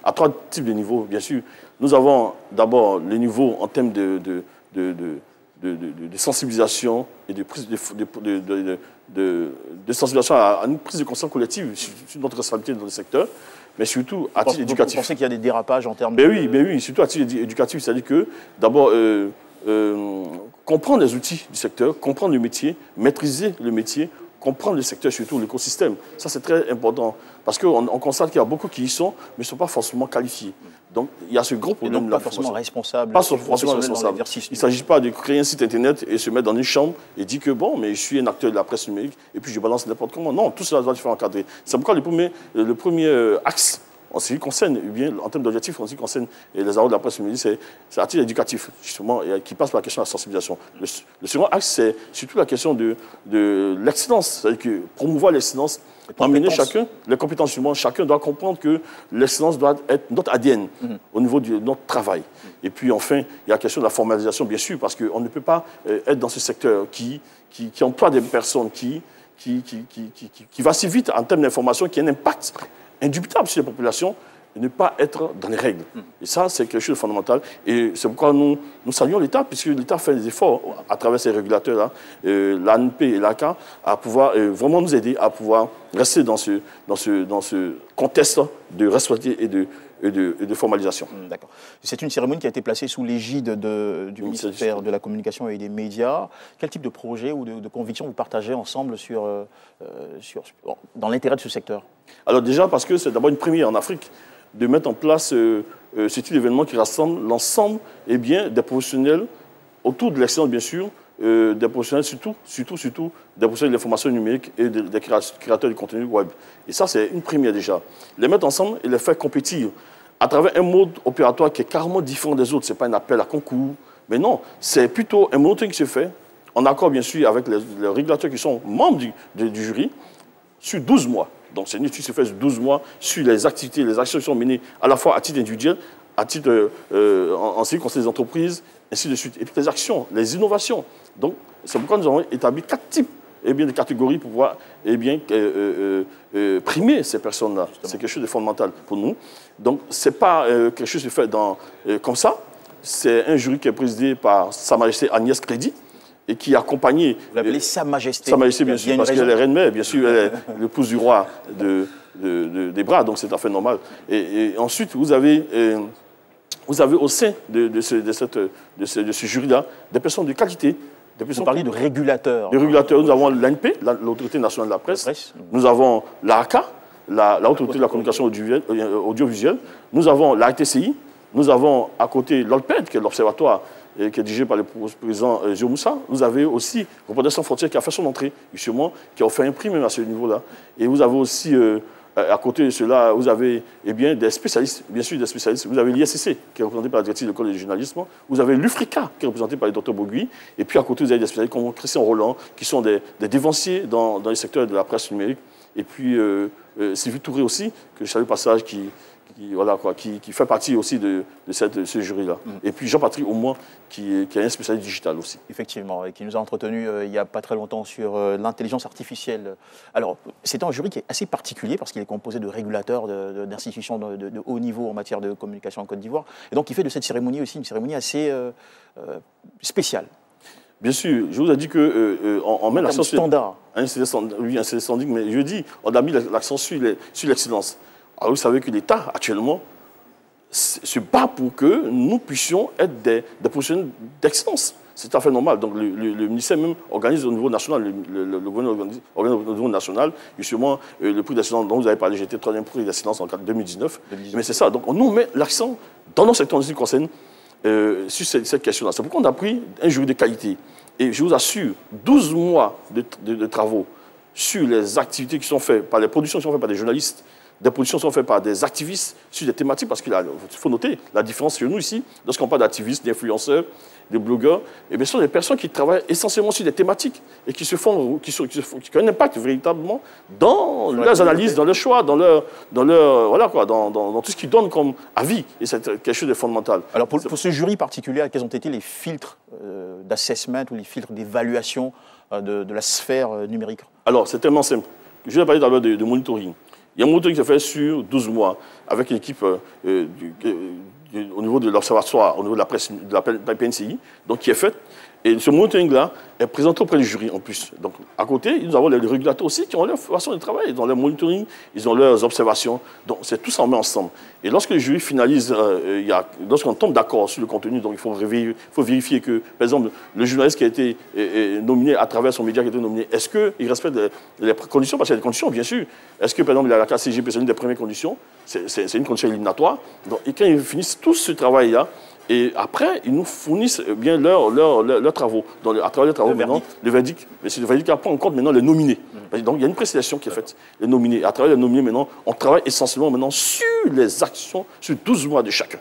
à 3 types de niveaux, bien sûr. Nous avons d'abord les niveaux en termes de sensibilisation et de sensibilisation à une prise de conscience collective sur notre responsabilité dans le secteur. mais surtout à titre éducatif. Vous pensez qu'il y a des dérapages en termes oui, surtout à titre éducatif, c'est-à-dire que d'abord comprendre les outils du secteur, comprendre le métier, maîtriser le métier, comprendre le secteur, surtout l'écosystème. Ça, c'est très important. Parce qu'on constate qu'il y a beaucoup qui y sont, mais ne sont pas forcément qualifiés. Donc, il y a ce gros problème. Et donc, pas forcément responsable. Pas forcément responsable. Il ne s'agit pas de créer un site Internet et se mettre dans une chambre et dire que, bon, mais je suis un acteur de la presse numérique et puis je balance n'importe comment. Non, tout cela doit se faire encadrer. C'est pourquoi le premier axe, en ce qui concerne, bien, en termes d'objectifs, en ce qui concerne les arts de la presse numérique, c'est à titre éducatif, justement, et qui passe par la question de la sensibilisation. Le second axe, c'est surtout la question de l'excellence, c'est-à-dire que promouvoir l'excellence, emmener chacun, les compétences, justement, chacun doit comprendre que l'excellence doit être notre ADN au niveau de notre travail. Et puis, enfin, il y a la question de la formalisation, bien sûr, parce qu'on ne peut pas être dans ce secteur qui emploie des personnes, qui va si vite en termes d'information, qui a un impact indubitable sur les populations, et ne pas être dans les règles. Et ça, c'est quelque chose de fondamental. Et c'est pourquoi nous saluons l'État, puisque l'État fait des efforts à travers ces régulateurs-là, l'ANP et l'ACA, à pouvoir vraiment nous aider à pouvoir rester dans ce contexte de responsabilité et de formalisation. D'accord. C'est une cérémonie qui a été placée sous l'égide du ministère de la Communication et des Médias. Quel type de projet ou de conviction vous partagez ensemble dans l'intérêt de ce secteur? Alors déjà, parce que c'est d'abord une première en Afrique de mettre en place ce type d'événement qui rassemble l'ensemble des professionnels autour de l'excellence, bien sûr, des professionnels surtout des professionnels de l'information numérique et des créateurs du contenu web. Et ça, c'est une première déjà. Les mettre ensemble et les faire compétir à travers un mode opératoire qui est carrément différent des autres. Ce n'est pas un appel à concours, mais non, c'est plutôt un monitoring qui se fait en accord, bien sûr, avec les régulateurs qui sont membres du jury sur 12 mois. Donc, c'est une étude qui se fait sur 12 mois sur les activités, les actions qui sont menées à la fois à titre individuel, à titre en ce qui concerne les entreprises, ainsi de suite. Et puis les actions, les innovations. Donc, c'est pourquoi nous avons établi 4 types de catégories pour pouvoir primer ces personnes-là. C'est quelque chose de fondamental pour nous. Donc, ce n'est pas quelque chose qui se fait comme ça. C'est un jury qui est présidé par Sa Majesté Agnès Crédit et qui a accompagné... Vous l'appelez Sa Majesté. Sa Majesté, bien sûr, parce qu'elle est reine-mère, bien sûr, elle est l'épouse du roi des Bras, donc c'est tout à fait normal. Et ensuite, vous avez au sein de ce jury-là des personnes de qualité. Vous parlez de régulateurs. De régulateurs, nous avons l'ANP, l'Autorité nationale de la presse. Nous avons l'ACA, l'Autorité de la communication audiovisuelle. Nous avons la RTCI. Nous avons à côté l'OLPED, qui est l'observatoire qui est dirigé par le président Zio Moussa. Vous avez aussi Reporters sans frontières qui a fait son entrée, justement, qui a offert un prix même à ce niveau-là. Et vous avez aussi, à côté de cela, vous avez des spécialistes, bien sûr des spécialistes. Vous avez l'ISCC, qui est représenté par la directrice de l'école de journalisme. Vous avez l'UFRICA, qui est représenté par le Dr Bogui. Et puis à côté, vous avez des spécialistes comme Christian Roland, qui sont des dévanciers dans les secteurs de la presse numérique. Et puis Sylvie Touré aussi, que je salue au passage, qui fait partie aussi de ce jury-là. Et puis Jean-Patrick Aumont, qui est un spécialiste digital aussi. Effectivement, et qui nous a entretenus il n'y a pas très longtemps sur l'intelligence artificielle. Alors, c'est un jury qui est assez particulier parce qu'il est composé de régulateurs, d'institutions de haut niveau en matière de communication en Côte d'Ivoire. Et donc, il fait de cette cérémonie aussi une cérémonie assez spéciale. Bien sûr, je vous ai dit qu'on met l'accent sur... standard. Oui, un standing, mais je dis, on a mis l'accent sur l'excellence. Alors, vous savez que l'État, actuellement, se bat pour que nous puissions être des professionnels d'excellence. C'est tout à fait normal. Donc, le ministère même organise au niveau national, le gouvernement organise au niveau national, justement, le prix d'excellence dont vous avez parlé, j'étais 3e prix d'excellence en 2019. Mais c'est ça. Donc, on nous met l'accent dans nos secteurs qui concernent sur cette question-là. C'est pourquoi on a pris un jury de qualité. Et je vous assure, 12 mois de travaux sur les activités qui sont faites, par les productions qui sont faites par des journalistes, des productions sont faites par des activistes sur des thématiques, parce qu'il faut noter la différence chez nous ici, lorsqu'on parle d'activistes, d'influenceurs, de blogueurs, et bien, ce sont des personnes qui travaillent essentiellement sur des thématiques et qui ont un impact véritablement dans leurs analyses, dans leurs choix, dans tout ce qu'ils donnent comme avis. Et c'est quelque chose de fondamental. Alors pour ce jury particulier, quels ont été les filtres d'assessment ou les filtres d'évaluation de la sphère numérique? Alors, c'est tellement simple. Je vais parler d'abord de monitoring. Il y a un monitoring qui se fait sur 12 mois avec l'équipe au niveau de l'Observatoire, au niveau de la presse, de la PNCI, donc qui est faite. Et ce monitoring-là est présenté auprès du jury en plus. Donc, à côté, nous avons les régulateurs aussi qui ont leur façon de travailler. Ils ont leur monitoring, ils ont leurs observations. Donc, c'est tout ça, on met ensemble. Et lorsque le jury finalise, lorsqu'on tombe d'accord sur le contenu, donc il faut vérifier que, par exemple, le journaliste qui a été nominé à travers son média qui a été nominé, est-ce qu'il respecte les conditions? Parce qu'il y a des conditions, bien sûr. Est-ce que, par exemple, il a la KCGP, c'est une des premières conditions? C'est une condition éliminatoire. Donc, et quand ils finissent tout ce travail-là, et après, ils nous fournissent bien leurs travaux. Donc, à travers les travaux, maintenant, le verdict, le verdict prend en compte maintenant les nominés. Donc, il y a une précision qui est faite, les nominés. À travers les nominés, maintenant, on travaille essentiellement maintenant sur les actions, sur 12 mois de chacun.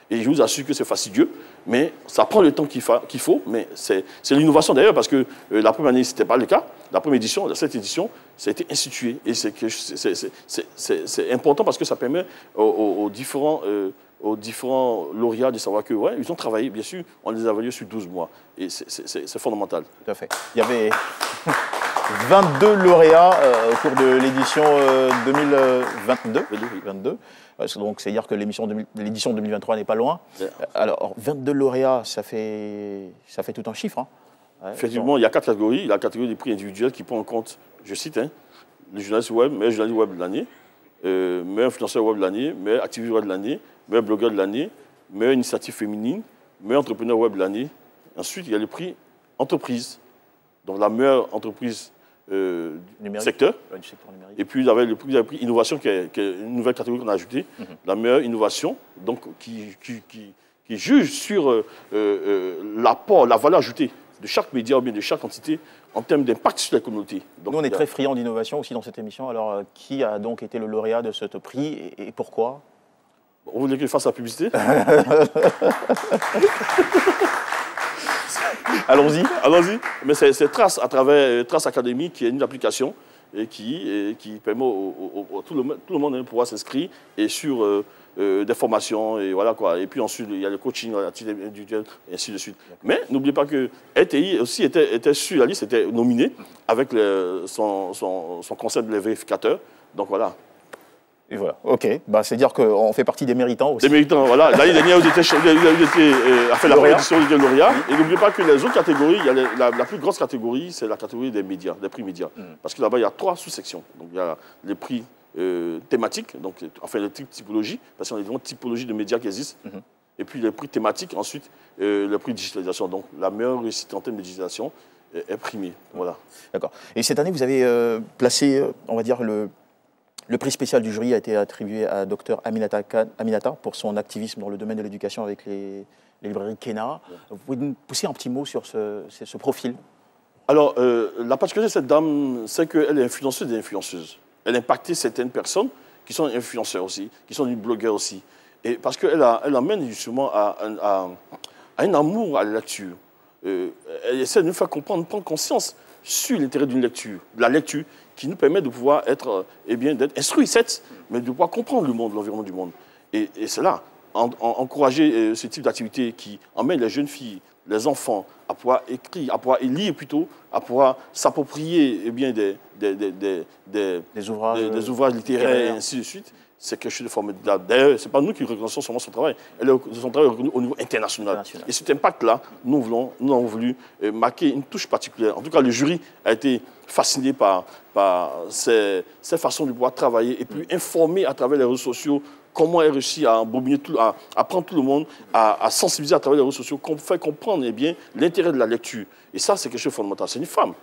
Et je vous assure que c'est fastidieux, mais ça prend le temps qu'il faut. Mais c'est l'innovation d'ailleurs, parce que la première année, ce n'était pas le cas. La première édition, cette édition, ça a été institué. Et c'est important parce que ça permet aux différents lauréats de savoir que, ouais, ils ont travaillé, bien sûr, on les a évalués sur 12 mois. Et c'est fondamental. Tout à fait. Il y avait 22 lauréats au cours de l'édition 2022. Donc, c'est-à-dire que l'édition 2023 n'est pas loin. Alors, 22 lauréats, ça fait tout un chiffre. Hein. Ouais, effectivement, il y a 4 catégories. Il y a la catégorie des prix individuels qui prend en compte, je cite, le journaliste web, meilleur journaliste web de l'année, meilleur influenceur web de l'année, meilleur activiste web de l'année, meilleur blogueur de l'année, meilleure initiative féminine, meilleur entrepreneur web de l'année. Ensuite, il y a le prix entreprise, donc la meilleure entreprise du secteur. Du secteur numérique. Et puis, il y avait le prix innovation, qui est une nouvelle catégorie qu'on a ajoutée, la meilleure innovation, donc qui juge sur l'apport, la valeur ajoutée de chaque média ou bien de chaque entité en termes d'impact sur la communauté. Donc, nous, on est très friands d'innovation aussi dans cette émission. Alors, qui a donc été le lauréat de ce prix et pourquoi? Vous voulez que je fasse la publicité? Allons-y. Allons-y. Mais c'est Trace à travers Trace Academy, qui est une application et qui permet tout le monde de pouvoir s'inscrire et sur des formations et voilà quoi. Et puis ensuite il y a le coaching individuel et ainsi de suite. Mais n'oubliez pas que RTI aussi était sur la liste, était nominé avec son concept de vérificateur. Donc voilà. Et voilà, ok. Bah, c'est-à-dire qu'on fait partie des méritants aussi. Des méritants, voilà. L'année dernière, il a fait la première édition de lauréat. Et n'oubliez pas que les autres catégories, il y a la plus grosse catégorie, c'est la catégorie des médias, des prix médias. Parce que là-bas, il y a 3 sous-sections. Donc il y a les prix thématiques, donc enfin les typologies, parce qu'on a des typologies de médias qui existent. Et puis les prix thématiques, ensuite le prix de digitalisation. Donc la meilleure réussite en termes de digitalisation est primée. Voilà. D'accord. Et cette année, vous avez placé, on va dire, le prix spécial du jury a été attribué à Dr Aminata pour son activisme dans le domaine de l'éducation avec les librairies Kena. Vous pouvez nous pousser un petit mot sur ce profil? Alors, la particularité de cette dame, c'est qu'elle est influenceuse des influenceuses. Elle a impacté certaines personnes qui sont influenceurs aussi, qui sont des blogueurs aussi. Et parce qu'elle amène justement à un amour à la lecture. Elle essaie de nous faire comprendre, prendre conscience sur l'intérêt d'une lecture, de la lecture, qui nous permet de pouvoir être, d'être instruits, certes, mais de pouvoir comprendre le monde, l'environnement du monde. Et c'est là, encourager ce type d'activité qui emmène les jeunes filles, les enfants, à pouvoir écrire, à pouvoir lire plutôt, à pouvoir s'approprier des ouvrages littéraires et ainsi de suite. C'est quelque chose de formidable. D'ailleurs, ce n'est pas nous qui reconnaissons seulement son travail. Son travail est reconnu au niveau international. Et cet impact-là, nous avons voulu marquer une touche particulière. En tout cas, le jury a été fasciné par ces façons de pouvoir travailler et puis informer à travers les réseaux sociaux comment elle réussit à embobiner à prendre tout le monde, à sensibiliser à travers les réseaux sociaux, faire comprendre l'intérêt de la lecture. Et ça, c'est quelque chose de fondamental. C'est une femme.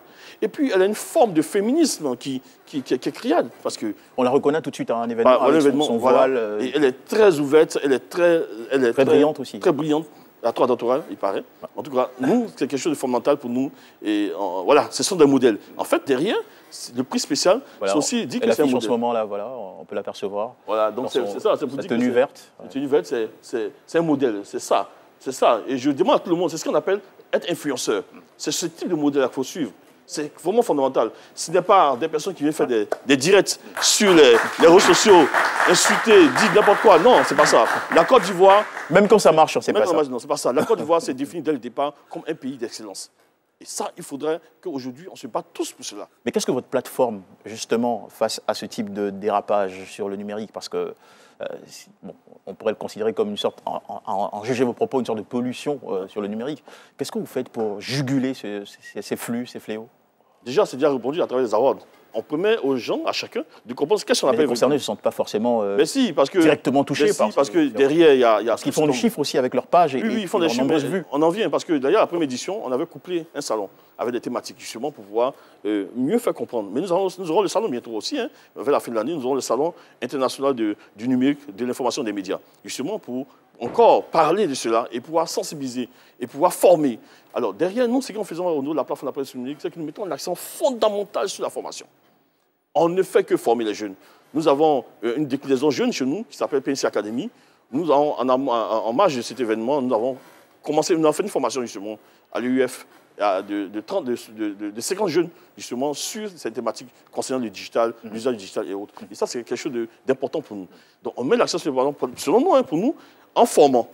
Et puis, elle a une forme de féminisme qui est criade. Parce que on la reconnaît tout de suite à un événement avec son voile. Et elle est très ouverte, elle est très brillante aussi. Très brillante. À 3 doctorats, il paraît. En tout cas, nous, c'est quelque chose de fondamental pour nous. Et voilà, ce sont des modèles. En fait, derrière, le prix spécial, c'est aussi dit que c'est un modèle. En ce moment-là, voilà, on peut l'apercevoir. Voilà, donc c'est ça. La tenue verte. La tenue verte, c'est un modèle. C'est ça. C'est ça. Et je demande à tout le monde, c'est ce qu'on appelle être influenceur. C'est ce type de modèle qu'il faut suivre. C'est vraiment fondamental. Ce n'est pas des personnes qui viennent faire des directs sur les réseaux sociaux, insulter, dire n'importe quoi. Non, c'est pas ça. La Côte d'Ivoire... Même quand ça marche, c'est pas ça. Non, c'est pas ça. La Côte d'Ivoire s'est définie dès le départ comme un pays d'excellence. Et ça, il faudrait qu'aujourd'hui, on se batte tous pour cela. Mais qu'est-ce que votre plateforme, justement, face à ce type de dérapage sur le numérique? Parce que, bon, on pourrait le considérer comme une sorte, en juger vos propos, une sorte de pollution sur le numérique. Qu'est-ce que vous faites pour juguler ces flux, ces fléaux? Déjà, c'est déjà répondu à travers les awards. On permet aux gens, à chacun, de comprendre ce qu'on appelle... Les concernés ne se sentent pas forcément directement touchés. Parce que derrière, il y a... Parce qu'ils font du chiffre aussi avec leur page et ils font des chiffres. Vues. On en vient, parce que d'ailleurs, la première édition, on avait couplé un salon avec des thématiques, justement, pour pouvoir mieux faire comprendre. Mais nous aurons le salon bientôt aussi, hein, vers la fin de l'année, nous aurons le salon international du numérique, de l'information des médias, justement pour encore parler de cela et pouvoir sensibiliser et pouvoir former. Alors, derrière nous, ce qu'on fait au niveau de la plateforme de la presse numérique, c'est que nous mettons un accent fondamental sur la formation. On ne fait que former les jeunes. Nous avons une déclinaison jeune chez nous qui s'appelle PNC Academy. Nous avons, en marge de cet événement, nous avons fait une formation justement à l'UF de 50 jeunes justement sur cette thématique concernant le digital, l'usage digital et autres. Et ça, c'est quelque chose d'important pour nous. Donc on met l'accent sur le selon nous, hein, pour nous, en formant,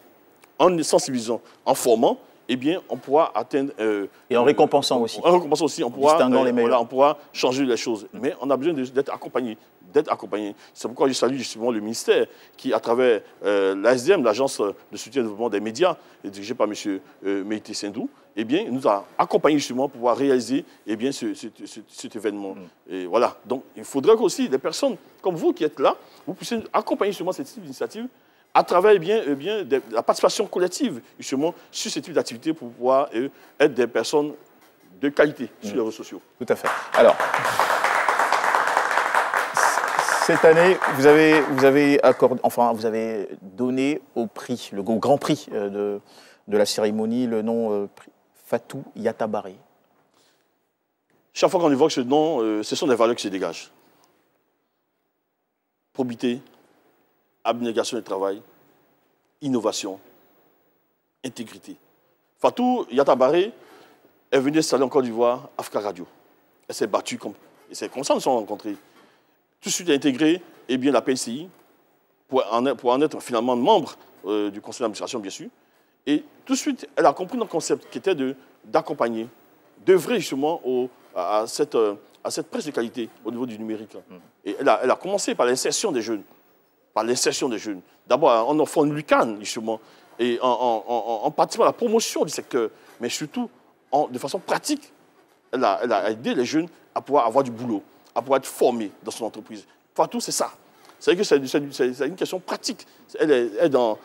en sensibilisant, en formant, eh bien, on pourra atteindre... et en récompensant aussi. En récompensant aussi, on pourra, distinguant les meilleurs. Voilà, on pourra changer les choses. Mais on a besoin d'être accompagné. C'est pourquoi je salue justement le ministère qui, à travers l'ASDM, l'Agence de soutien au développement des médias, dirigée par M. Meïté Sindou, eh bien, nous a accompagnés justement pour pouvoir réaliser eh bien, cet événement. Et voilà. Donc, il faudrait qu'aussi des personnes comme vous qui êtes là, vous puissiez accompagner justement cette initiative à travers la participation collective justement sur ce type d'activité pour pouvoir être des personnes de qualité sur les réseaux sociaux. Tout à fait. Alors, cette année, vous avez donné au prix, au grand prix de la cérémonie, le nom Fatou Yatabaré. Chaque fois qu'on évoque ce nom, ce sont des valeurs qui se dégagent. Probité, abnégation du travail, innovation, intégrité. Fatou Yatabaré est venue s'installer en Côte d'Ivoire, Africa Radio. Elle s'est battue, et c'est comme ça que nous sommes rencontrés. Tout de suite intégré la PCI, pour en être finalement membre du conseil d'administration, bien sûr. Et tout de suite, elle a compris notre concept qui était d'accompagner, d'œuvrer justement à cette presse de qualité au niveau du numérique. Et elle a commencé par l'insertion des jeunes. D'abord en offrant une lucane, justement, et en participant à la promotion du secteur, mais surtout, de façon pratique, elle a aidé les jeunes à pouvoir avoir du boulot, à pouvoir être formés dans son entreprise. Fatou, c'est ça. C'est une question pratique. Elle est dans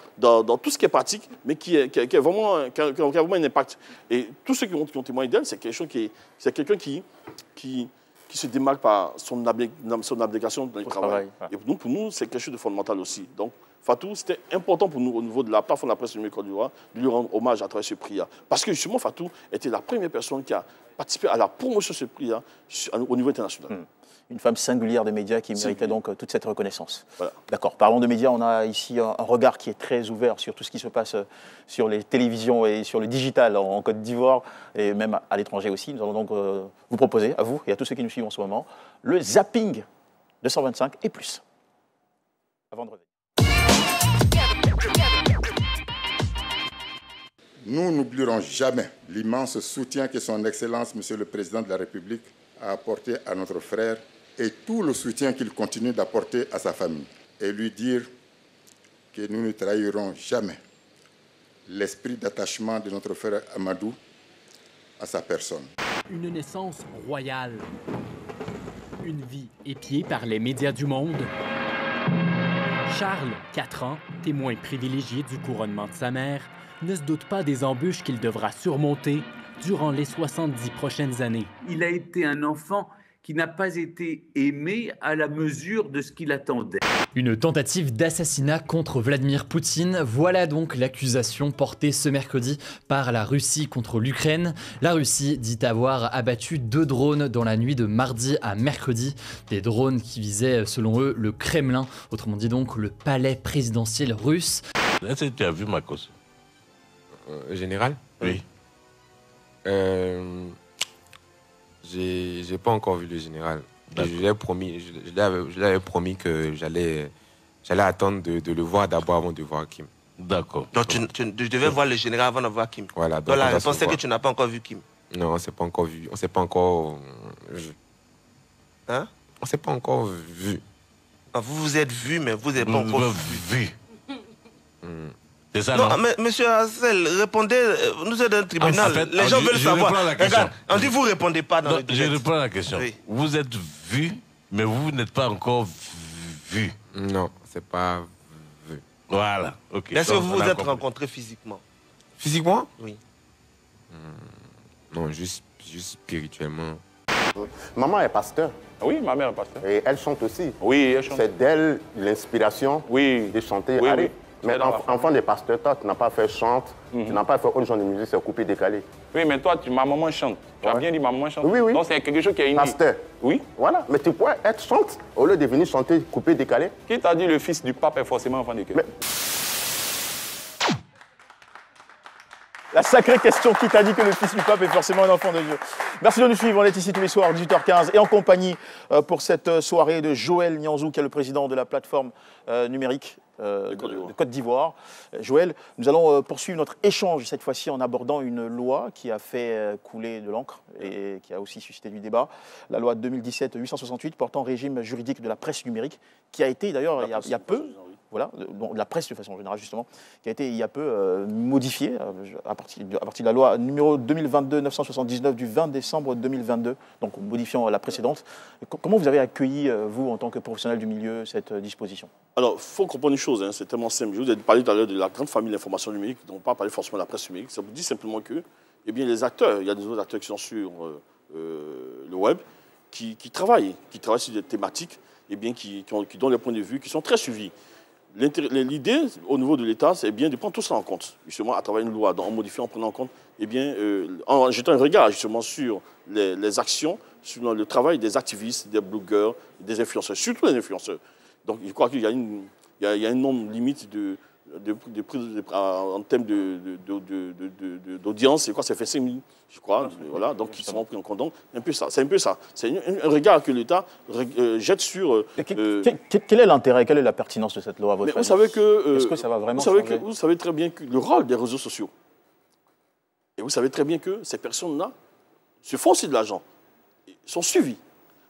tout ce qui est pratique, mais qui a vraiment un impact. Et tous ceux qui ont témoigné d'elle, c'est quelqu'un qui se démarque par son abnégation dans le travail. Et pour nous, c'est quelque chose de fondamental aussi. Donc, Fatou, c'était important pour nous, au niveau de la plateforme de la presse numérique Côte d'Ivoire, de lui rendre hommage à travers ce prix-là. Parce que justement, Fatou était la première personne qui a participé à la promotion de ce prix-là au niveau international. Une femme singulière des médias qui méritait donc toute cette reconnaissance. Voilà. D'accord. Parlons de médias, on a ici un regard qui est très ouvert sur tout ce qui se passe sur les télévisions et sur le digital en Côte d'Ivoire et même à l'étranger aussi. Nous allons donc vous proposer, à vous et à tous ceux qui nous suivent en ce moment, le zapping de 125 et plus. Avant de revenir. Nous n'oublierons jamais l'immense soutien que son Excellence, Monsieur le Président de la République, a apporté à notre frère et tout le soutien qu'il continue d'apporter à sa famille. Et lui dire que nous ne trahirons jamais l'esprit d'attachement de notre frère Amadou à sa personne. Une naissance royale. Une vie épiée par les médias du monde. Charles, 4 ans, témoin privilégié du couronnement de sa mère, ne se doute pas des embûches qu'il devra surmonter durant les 70 prochaines années. Il a été un enfant qui n'a pas été aimé à la mesure de ce qu'il attendait. Une tentative d'assassinat contre Vladimir Poutine. Voilà donc l'accusation portée ce mercredi par la Russie contre l'Ukraine. La Russie dit avoir abattu 2 drones dans la nuit de mardi à mercredi. Des drones qui visaient, selon eux, le Kremlin, autrement dit donc le palais présidentiel russe. Est-ce que tu as vu ma cause général? Oui. J'ai pas encore vu le général. Je lui avais promis que j'allais attendre de le voir d'abord avant de voir Kim. D'accord. Donc tu devais voir le général avant de voir Kim. Voilà. Donc la réponse c'est que tu n'as pas encore vu Kim. Non, on ne s'est pas encore vu. On ne s'est pas encore vu. Hein? On ne s'est pas encore vu. Ah, vous vous êtes vu, mais vous n'êtes pas encore vu. C'est ça, non, mais monsieur Hassel, répondez, nous êtes un tribunal, en fait, les gens veulent savoir. Regarde, on dit vous ne répondez pas dans le direct. Je réponds à la question. Oui. Vous êtes vu, mais vous n'êtes pas encore vu. Non, c'est pas vu. Voilà, ok. Est-ce que vous vous êtes rencontrés physiquement? Physiquement? Oui. Non, juste spirituellement. Maman est pasteur. Oui, ma mère est pasteur. Et elle chante aussi. Oui, elle chante. C'est d'elle l'inspiration de chanter. Oui, oui. Mais enfant des pasteurs, toi, tu n'as pas fait chante, tu n'as pas fait autre genre de musique, c'est coupé, décalé. Oui, mais toi, ma maman chante. Tu as bien dit ma maman chante. Oui, oui. Donc c'est quelque chose qui est inné. Pasteur. Oui. Voilà, mais tu pourrais être chante au lieu de venir chanter coupé, décalé. Qui t'a dit le fils du pape est forcément enfant de cœur? La sacrée question, qui t'a dit que le fils du pape est forcément un enfant de Dieu? Merci de nous suivre, on est ici tous les soirs, 18h15, et en compagnie pour cette soirée de Joël Nianzou, qui est le président de la plateforme numérique de Côte d'Ivoire. Joël, nous allons poursuivre notre échange, cette fois-ci en abordant une loi qui a fait couler de l'encre et qui a aussi suscité du débat. La loi 2017-868 portant régime juridique de la presse numérique, qui a été d'ailleurs il y a peu... Voilà, bon, la presse de façon générale justement, qui a été il y a peu modifiée à partir de la loi numéro 2022-979 du 20 décembre 2022, donc modifiant la précédente. Comment vous avez accueilli, vous, en tant que professionnel du milieu, cette disposition? Alors, il faut comprendre une chose, hein, c'est tellement simple. Je vous ai parlé tout à l'heure de la grande famille de l'information numérique, dont on ne va pas parler forcément de la presse numérique. Ça vous dit simplement que les acteurs, il y a des autres acteurs qui sont sur le web, qui travaillent sur des thématiques, qui donnent des points de vue qui sont très suivis. L'idée au niveau de l'État, c'est bien de prendre tout ça en compte, justement, à travers une loi, en modifiant, en prenant en compte, en jetant un regard justement sur les actions, sur le travail des activistes, des blogueurs, des influenceurs, surtout les influenceurs. Donc, je crois qu'il y a un nombre limite en termes d'audience, c'est quoi? Ça fait 5 000, je crois, voilà, donc qui seront pris en compte. Donc, c'est un peu ça. C'est un regard que l'État jette sur... Quel est l'intérêt, quelle est la pertinence de cette loi à votre avis? Vous savez que... Est-ce que ça va vraiment changer? Vous savez très bien que le rôle des réseaux sociaux, et vous savez très bien que ces personnes-là se font aussi de l'argent, sont suivies.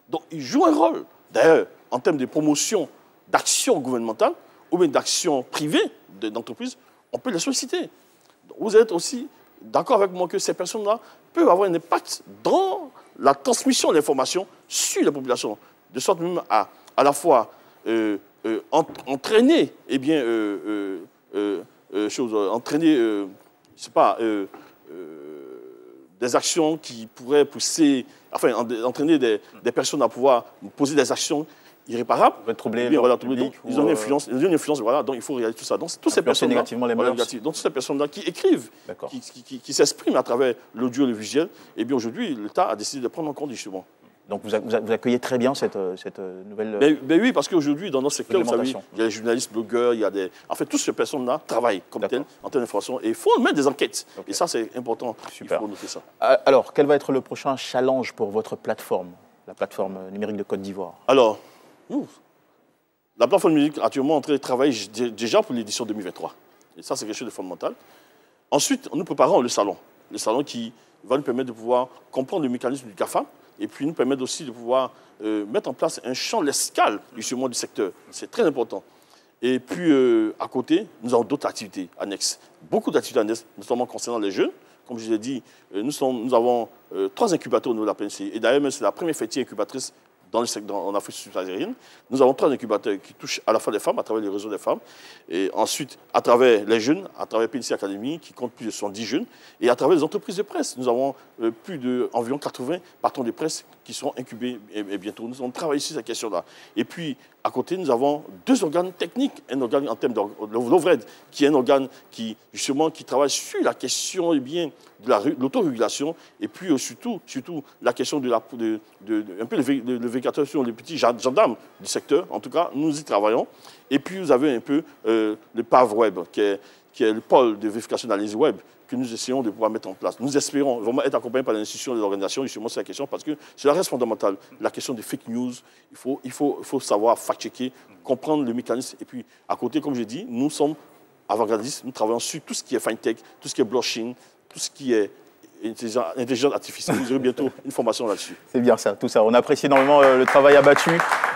Donc, ils jouent un rôle. D'ailleurs, en termes de promotion d'action gouvernementale, ou bien d'actions privées d'entreprises, on peut les solliciter. Donc, vous êtes aussi d'accord avec moi que ces personnes-là peuvent avoir un impact dans la transmission de l'information sur la population, de sorte même à la fois entraîner, des actions qui pourraient pousser, enfin, entraîner des personnes à pouvoir poser des actions irréparable. Ils ont une influence, voilà, donc il faut réaliser tout ça. Donc, toutes ces personnes négativement les mœurs. Donc, toutes ces personnes-là qui écrivent, qui s'expriment à travers l'audio et le visuel, et bien aujourd'hui, l'État a décidé de prendre en compte justement. Donc, vous accueillez très bien cette nouvelle... Ben oui, parce qu'aujourd'hui, dans notre secteur, vous savez, il y a des journalistes, blogueurs, il y a des... En fait, toutes ces personnes-là travaillent comme telles, en termes d'information, et il faut mettre des enquêtes. Et ça, c'est important. Super. Il faut noter ça. Alors, quel va être le prochain challenge pour votre plateforme, la plateforme numérique de Côte d'Ivoire? Alors, la plateforme numérique actuellement en train de travailler déjà pour l'édition 2023. Et ça, c'est quelque chose de fondamental. Ensuite, nous préparons le salon qui va nous permettre de pouvoir comprendre le mécanisme du GAFA et puis nous permettre aussi de pouvoir mettre en place un champ lexical justement du secteur. C'est très important. Et puis, à côté, nous avons d'autres activités annexes. Beaucoup d'activités annexes, notamment concernant les jeunes. Comme je l'ai dit, nous avons 3 incubateurs au niveau de la PNC. Et d'ailleurs, c'est la première fêtière incubatrice en Afrique subsaharienne. Nous avons 3 incubateurs qui touchent à la fois les femmes, à travers les réseaux des femmes, et ensuite à travers les jeunes, à travers PNC Academy, qui compte plus de 70 jeunes, et à travers les entreprises de presse. Nous avons environ 80 patrons de presse qui seront incubés et bientôt. Nous allons travailler sur cette question-là. Et puis, à côté, nous avons 2 organes techniques. Un organe en termes de l'OVRED, qui est un organe qui travaille sur la question de l'autorégulation, et puis surtout la question un peu le véhicateur sur les petits gendarmes du secteur. En tout cas, nous y travaillons. Et puis, vous avez un peu le PAV Web, qui est le pôle de vérification d'analyse web, que nous essayons de pouvoir mettre en place. Nous espérons vraiment être accompagnés par les institutions et les organisations, justement, sur la question, parce que c'est la reste fondamentale. La question des fake news, il faut savoir fact-checker, comprendre le mécanisme. Et puis, à côté, comme je dis, nous sommes avant-gardistes, nous travaillons sur tout ce qui est fintech, tout ce qui est blockchain, tout ce qui est intelligence artificielle. Vous aurez bientôt une formation là-dessus. C'est bien ça, tout ça. On apprécie énormément le travail abattu.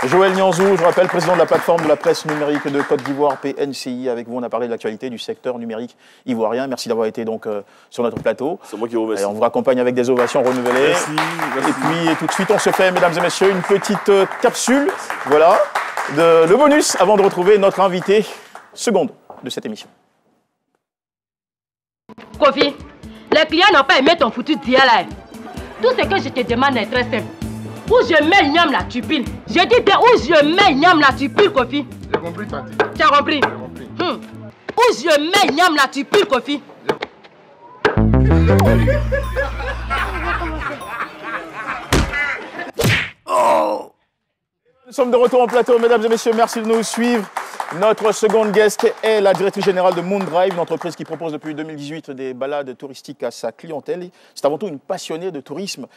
Joël Nianzou, je rappelle, président de la plateforme de la presse numérique de Côte d'Ivoire, PNCI. Avec vous, on a parlé de l'actualité du secteur numérique ivoirien. Merci d'avoir été donc sur notre plateau. C'est moi qui vous remercie. Et on vous raccompagne avec des ovations renouvelées. Merci. Et puis tout de suite, on se fait, mesdames et messieurs, une petite capsule. Voilà, le bonus avant de retrouver notre invité seconde de cette émission. Kofi, les clients n'ont pas aimé ton foutu dia là. Tout ce que je te demande est très simple. Où je mets Niam là, tu piles. Je dis où je mets Niam là, tu piles, Kofi. J'ai compris, Tati. Tu as compris? Où je mets Niam là, tu piles, Kofi. Nous sommes de retour en plateau, mesdames et messieurs, merci de nous suivre. Notre seconde guest est la directrice générale de Moondrive, une entreprise qui propose depuis 2018 des balades touristiques à sa clientèle. C'est avant tout une passionnée de tourisme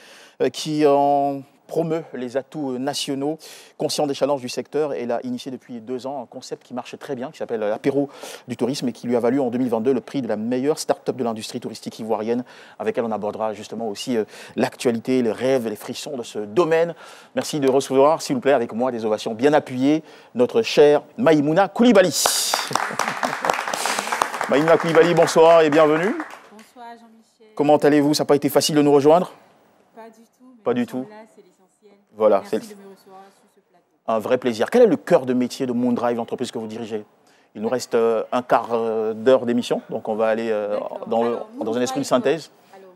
qui en promeut les atouts nationaux, conscient des challenges du secteur. Elle a initié depuis 2 ans un concept qui marche très bien, qui s'appelle l'apéro du tourisme et qui lui a valu en 2022 le prix de la meilleure start-up de l'industrie touristique ivoirienne, avec elle on abordera justement aussi l'actualité, les rêves, les frissons de ce domaine. Merci de recevoir, s'il vous plaît, avec moi des ovations bien appuyées, notre chère Maïmouna Koulibaly. Maïmouna Koulibaly, bonsoir et bienvenue. Bonsoir Jean-Michel. Comment allez-vous? Ça n'a pas été facile de nous rejoindre? Pas du tout. Pas du tout. Là, c'est l'essentiel. Voilà, merci de me recevoir sur ce plateau. Un vrai plaisir. Quel est le cœur de métier de Moondrive, l'entreprise que vous dirigez? Il nous reste un quart d'heure d'émission, donc on va aller dans un esprit de synthèse.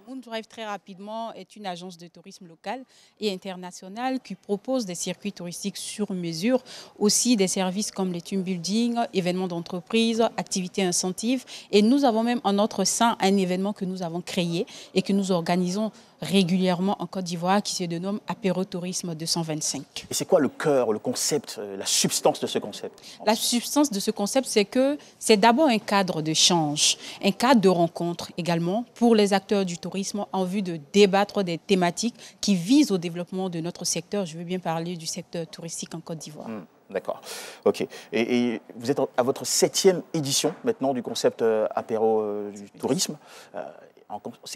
Moondrive, très rapidement, est une agence de tourisme local et international qui propose des circuits touristiques sur mesure, aussi des services comme les team building, événements d'entreprise, activités incentives. Et nous avons même en notre sein un événement que nous avons créé et que nous organisons régulièrement en Côte d'Ivoire qui se dénomme Apéro Tourisme 225. Et c'est quoi le cœur, le concept, la substance de ce concept? La substance de ce concept, c'est que c'est d'abord un cadre d'échange, un cadre de rencontre également pour les acteurs du tourisme en vue de débattre des thématiques qui visent au développement de notre secteur. Je veux bien parler du secteur touristique en Côte d'Ivoire. D'accord. OK. Et vous êtes à votre 7e édition maintenant du concept Apéro du tourisme.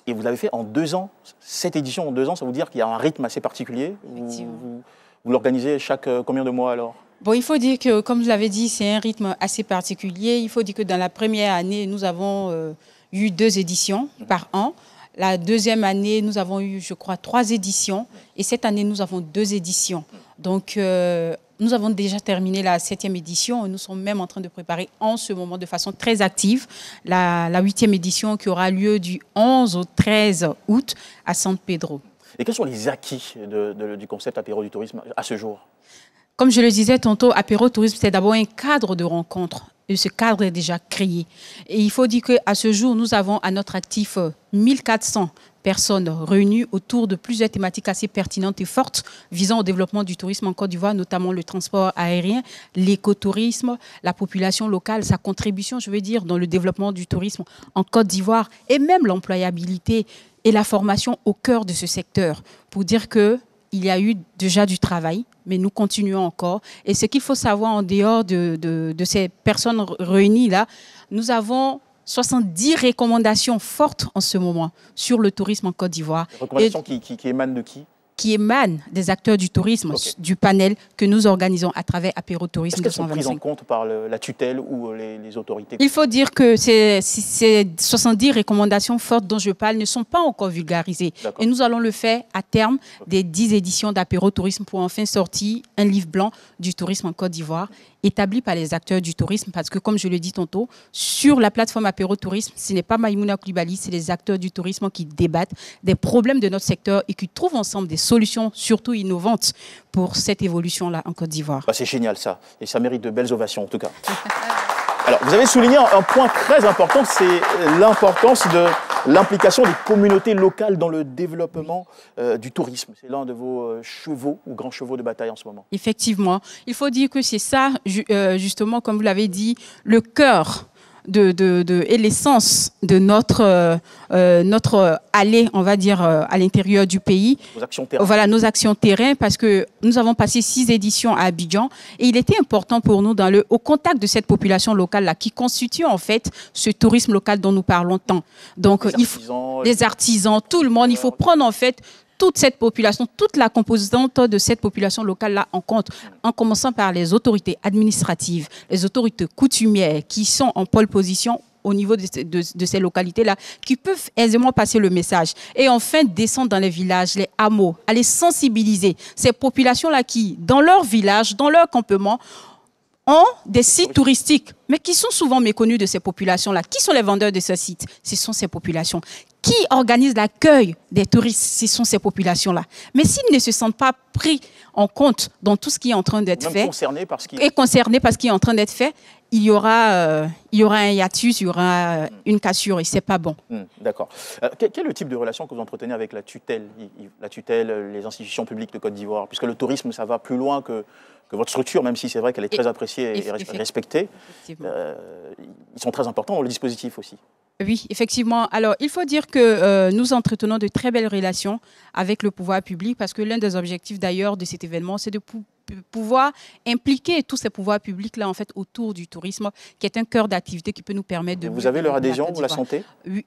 Et vous l'avez fait en 2 ans. Cette édition en 2 ans, ça veut dire qu'il y a un rythme assez particulier. Vous l'organisez chaque combien de mois alors? Bon, il faut dire que, comme je l'avais dit, c'est un rythme assez particulier. Il faut dire que dans la première année, nous avons eu 2 éditions par an. La deuxième année, nous avons eu, je crois, 3 éditions. Et cette année, nous avons 2 éditions. Donc, nous avons déjà terminé la 7e édition. Nous sommes même en train de préparer en ce moment de façon très active la 8e édition qui aura lieu du 11 au 13 août à San Pedro. Et quels sont les acquis du concept Apéro du tourisme à ce jour? Comme je le disais tantôt, Apéro Tourisme, c'est d'abord un cadre de rencontre. Et ce cadre est déjà créé. Et il faut dire qu'à ce jour, nous avons à notre actif 1400 personnes réunies autour de plusieurs thématiques assez pertinentes et fortes visant au développement du tourisme en Côte d'Ivoire, notamment le transport aérien, l'écotourisme, la population locale, sa contribution, je veux dire, dans le développement du tourisme en Côte d'Ivoire et même l'employabilité et la formation au cœur de ce secteur pour dire qu'il y a eu déjà du travail, mais nous continuons encore. Et ce qu'il faut savoir en dehors de ces personnes réunies-là, nous avons 70 recommandations fortes en ce moment sur le tourisme en Côte d'Ivoire. Recommandations qui émanent de qui? Qui émanent des acteurs du tourisme, du panel que nous organisons à travers Apéro Tourisme 225. Est-ce qu'elles sont prises en compte par la tutelle ou les autorités? Il faut dire que ces 70 recommandations fortes dont je parle ne sont pas encore vulgarisées. Et nous allons le faire à terme des 10 éditions d'Apéro Tourisme pour enfin sortir un livre blanc du tourisme en Côte d'Ivoire établi par les acteurs du tourisme, parce que, comme je le dis tantôt, sur la plateforme Apéro Tourisme, ce n'est pas Maïmouna Koulibaly, c'est les acteurs du tourisme qui débattent des problèmes de notre secteur et qui trouvent ensemble des solutions, surtout innovantes, pour cette évolution-là en Côte d'Ivoire. Bah, c'est génial ça, et ça mérite de belles ovations en tout cas. Alors, vous avez souligné un point très important, c'est l'importance de l'implication des communautés locales dans le développement du tourisme. C'est l'un de vos chevaux ou grands chevaux de bataille en ce moment. Effectivement. Il faut dire que c'est ça, justement, comme vous l'avez dit, le cœur et l'essence de notre allée, on va dire, à l'intérieur du pays. Nos actions terrain. Voilà, nos actions terrain, parce que nous avons passé 6 éditions à Abidjan et il était important pour nous, au contact de cette population locale-là, qui constitue en fait ce tourisme local dont nous parlons tant. Donc, les artisans, tout le monde, il faut prendre en fait toute cette population, toute la composante de cette population locale-là en compte, en commençant par les autorités administratives, les autorités coutumières qui sont en pole position au niveau de ces localités-là, qui peuvent aisément passer le message. Et enfin, descendre dans les villages, les hameaux, aller sensibiliser ces populations-là qui, dans leur village, dans leur campement, ont des sites touristiques, mais qui sont souvent méconnus de ces populations-là. Qui sont les vendeurs de ces sites? Ce sont ces populations. Qui organisent l'accueil des touristes? Ce sont ces populations-là. Mais s'ils ne se sentent pas pris en compte dans tout ce qui est en train d'être fait, concernés par ce qui est en train d'être fait, il y aura un hiatus, il y aura une cassure et c'est pas bon. D'accord. Quel est le type de relation que vous entretenez avec la tutelle, les institutions publiques de Côte d'Ivoire? Puisque le tourisme, ça va plus loin que votre structure, même si c'est vrai qu'elle est très appréciée et respectée. Ils sont très importants dans le dispositif aussi. Oui, effectivement. Alors, il faut dire que nous entretenons de très belles relations avec le pouvoir public parce que l'un des objectifs d'ailleurs de cet événement, c'est de pouvoir impliquer tous ces pouvoirs publics-là en fait autour du tourisme, qui est un cœur d'activité qui peut nous permettre de... Vous avez leur adhésion, vous la sentez? Oui.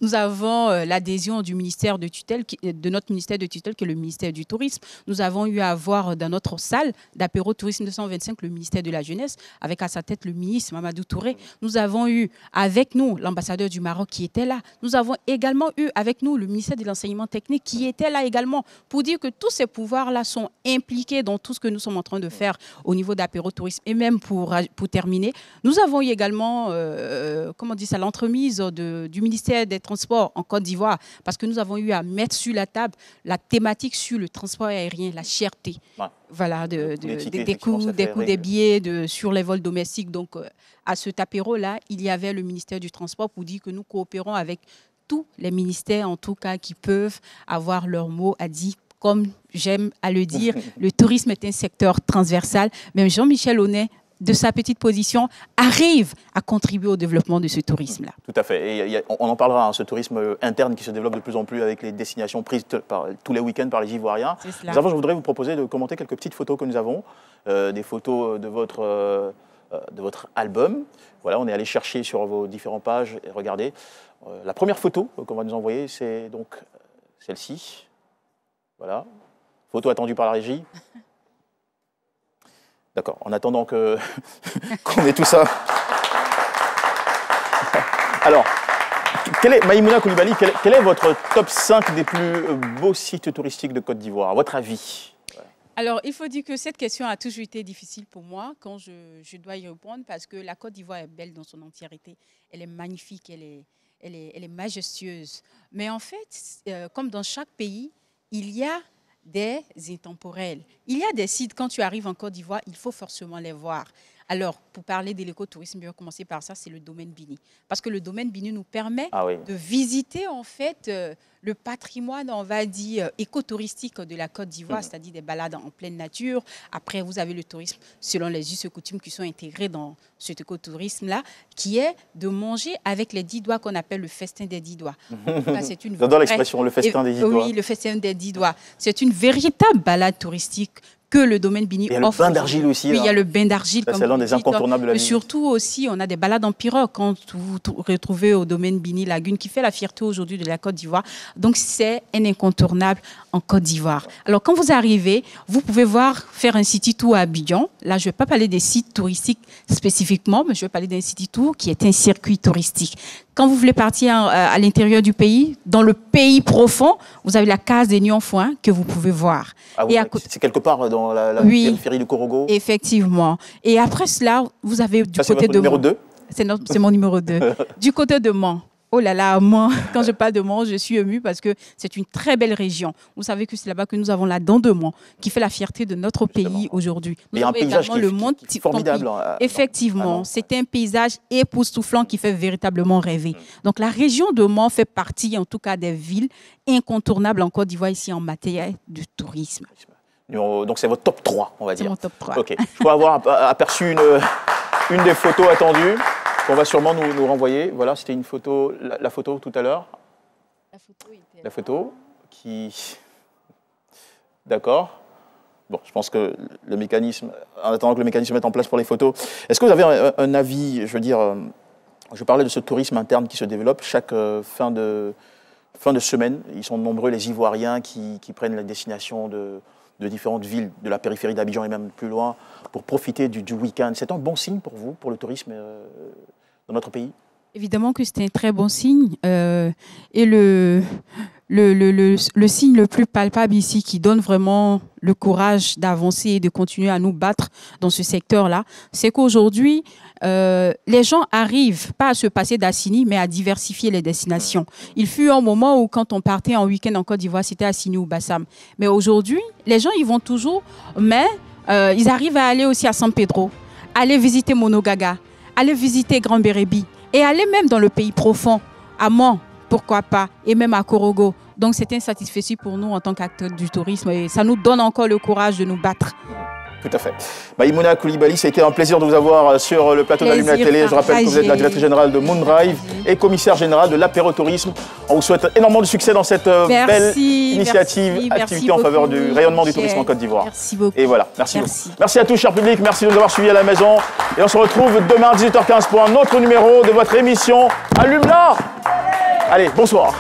Nous avons l'adhésion du ministère de tutelle, de notre ministère de tutelle, qui est le ministère du Tourisme. Nous avons eu à voir dans notre salle d'apéro Tourisme 225 le ministère de la Jeunesse, avec à sa tête le ministre Mamadou Touré. Nous avons eu avec nous l'ambassadeur du Maroc qui était là. Nous avons également eu avec nous le ministère de l'Enseignement technique qui était là également, pour dire que tous ces pouvoirs-là sont impliqués dans tout ce que nous sommes en train de faire au niveau d'apéro Tourisme. Et même pour terminer, nous avons eu également, l'entremise du ministère des Transports en Côte d'Ivoire, parce que nous avons eu à mettre sur la table la thématique sur le transport aérien, la cherté, voilà, des coûts des billets sur les vols domestiques. Donc, à cet apéro-là, il y avait le ministère du Transport pour dire que nous coopérons avec tous les ministères, en tout cas, qui peuvent avoir leur mot à dire. Comme j'aime à le dire, le tourisme est un secteur transversal. Même Jean-Michel Honnet, de sa petite position, arrive à contribuer au développement de ce tourisme-là. Tout à fait. Et on en parlera, ce tourisme interne qui se développe de plus en plus avec les destinations prises tous les week-ends par les Ivoiriens. Mais avant, je voudrais vous proposer de commenter quelques petites photos que nous avons, des photos de votre album. Voilà, on est allé chercher sur vos différentes pages et regardez. La première photo qu'on va nous envoyer, c'est donc celle-ci. Voilà, photo attendue par la régie. D'accord, en attendant qu'on ait tout ça. Alors, Maïmouna Koulibaly, quel est votre top 5 des plus beaux sites touristiques de Côte d'Ivoire, à votre avis? Alors, il faut dire que cette question a toujours été difficile pour moi quand je dois y répondre, parce que la Côte d'Ivoire est belle dans son entièreté. Elle est magnifique, elle est majestueuse. Mais en fait, comme dans chaque pays, il y a des intemporels. Il y a des sites, quand tu arrives en Côte d'Ivoire, il faut forcément les voir. Alors, pour parler de l'écotourisme, je vais commencer par ça, c'est le domaine Bini. Parce que le domaine Bini nous permet de visiter, en fait, le patrimoine, on va dire, écotouristique de la Côte d'Ivoire, c'est-à-dire des balades en pleine nature. Après, vous avez le tourisme selon les us et coutumes qui sont intégrés dans cet écotourisme-là, qui est de manger avec les 10 doigts qu'on appelle le festin des 10 doigts. J'adore l'expression, le festin des 10 doigts. Oui, le festin des 10 doigts. C'est une véritable balade touristique que le domaine Bini offre. Il y a le bain d'argile aussi. Oui, il y a le bain d'argile. C'est l'un des incontournables de la vie. vie. Surtout aussi, on a des balades en pirogue quand vous retrouvez au domaine Bini Lagune, qui fait la fierté aujourd'hui de la Côte d'Ivoire. Donc, c'est un incontournable en Côte d'Ivoire. Alors, quand vous arrivez, vous pouvez faire un city tour à Abidjan. Là, je ne vais pas parler des sites touristiques spécifiquement, mais je vais parler d'un city tour qui est un circuit touristique. Quand vous voulez partir à l'intérieur du pays, dans le pays profond, vous avez la case des Nyonfoin que vous pouvez voir. Ah oui, c'est quelque part dans la périphérie de Korogo. Effectivement. Et après cela, vous avez du côté de numéro 2 C'est mon numéro 2. Du côté de Mans. Oh là là, Mans, quand je parle de Mans, je suis émue parce que c'est une très belle région. Vous savez que c'est là-bas que nous avons la dent de Mans, qui fait la fierté de notre pays aujourd'hui. Il y a un paysage qui est formidable. Effectivement, c'est un paysage époustouflant qui fait véritablement rêver. Donc la région de Mans fait partie, en tout cas, des villes incontournables en Côte d'Ivoire ici en matière de tourisme. Donc c'est votre top 3, on va dire. C'est mon top 3. Ok. Je peux avoir aperçu une des photos attendues. qu'on va sûrement nous renvoyer. Voilà, c'était une photo, la photo tout à l'heure. La photo qui... D'accord. Bon, je pense que le mécanisme, en attendant que le mécanisme se mette en place pour les photos, est-ce que vous avez un avis, je veux dire, je parlais de ce tourisme interne qui se développe chaque fin de semaine. Ils sont nombreux, les Ivoiriens, qui prennent la destination de différentes villes de la périphérie d'Abidjan et même plus loin pour profiter du week-end. C'est un bon signe pour vous, pour le tourisme dans notre pays? Évidemment que c'est un très bon signe. Et le signe le plus palpable ici qui donne vraiment le courage d'avancer et de continuer à nous battre dans ce secteur-là, c'est qu'aujourd'hui, les gens arrivent pas à se passer d'Assini, mais à diversifier les destinations. Il fut un moment où quand on partait en week-end en Côte d'Ivoire, c'était Assini ou Bassam. Mais aujourd'hui, les gens, ils vont toujours, mais ils arrivent à aller aussi à San Pedro, aller visiter Monogaga, aller visiter Grand Bérébi et aller même dans le pays profond, à Mans, pourquoi pas, et même à Korogo. Donc c'est un satisfait pour nous en tant qu'acteurs du tourisme et ça nous donne encore le courage de nous battre. Tout à fait. Maïmouna Koulibaly, ça a été un plaisir de vous avoir sur le plateau d'Allume la télé. Je rappelle que vous êtes la directrice générale de Moondrive et commissaire générale de l'apérotourisme. On vous souhaite énormément de succès dans cette belle initiative, activité en faveur du rayonnement du tourisme en Côte d'Ivoire. Merci beaucoup. Et voilà, merci beaucoup. Merci à tous, cher public. Merci de nous avoir suivis à la maison. Et on se retrouve demain à 18h15 pour un autre numéro de votre émission Allume-la. Allez, bonsoir.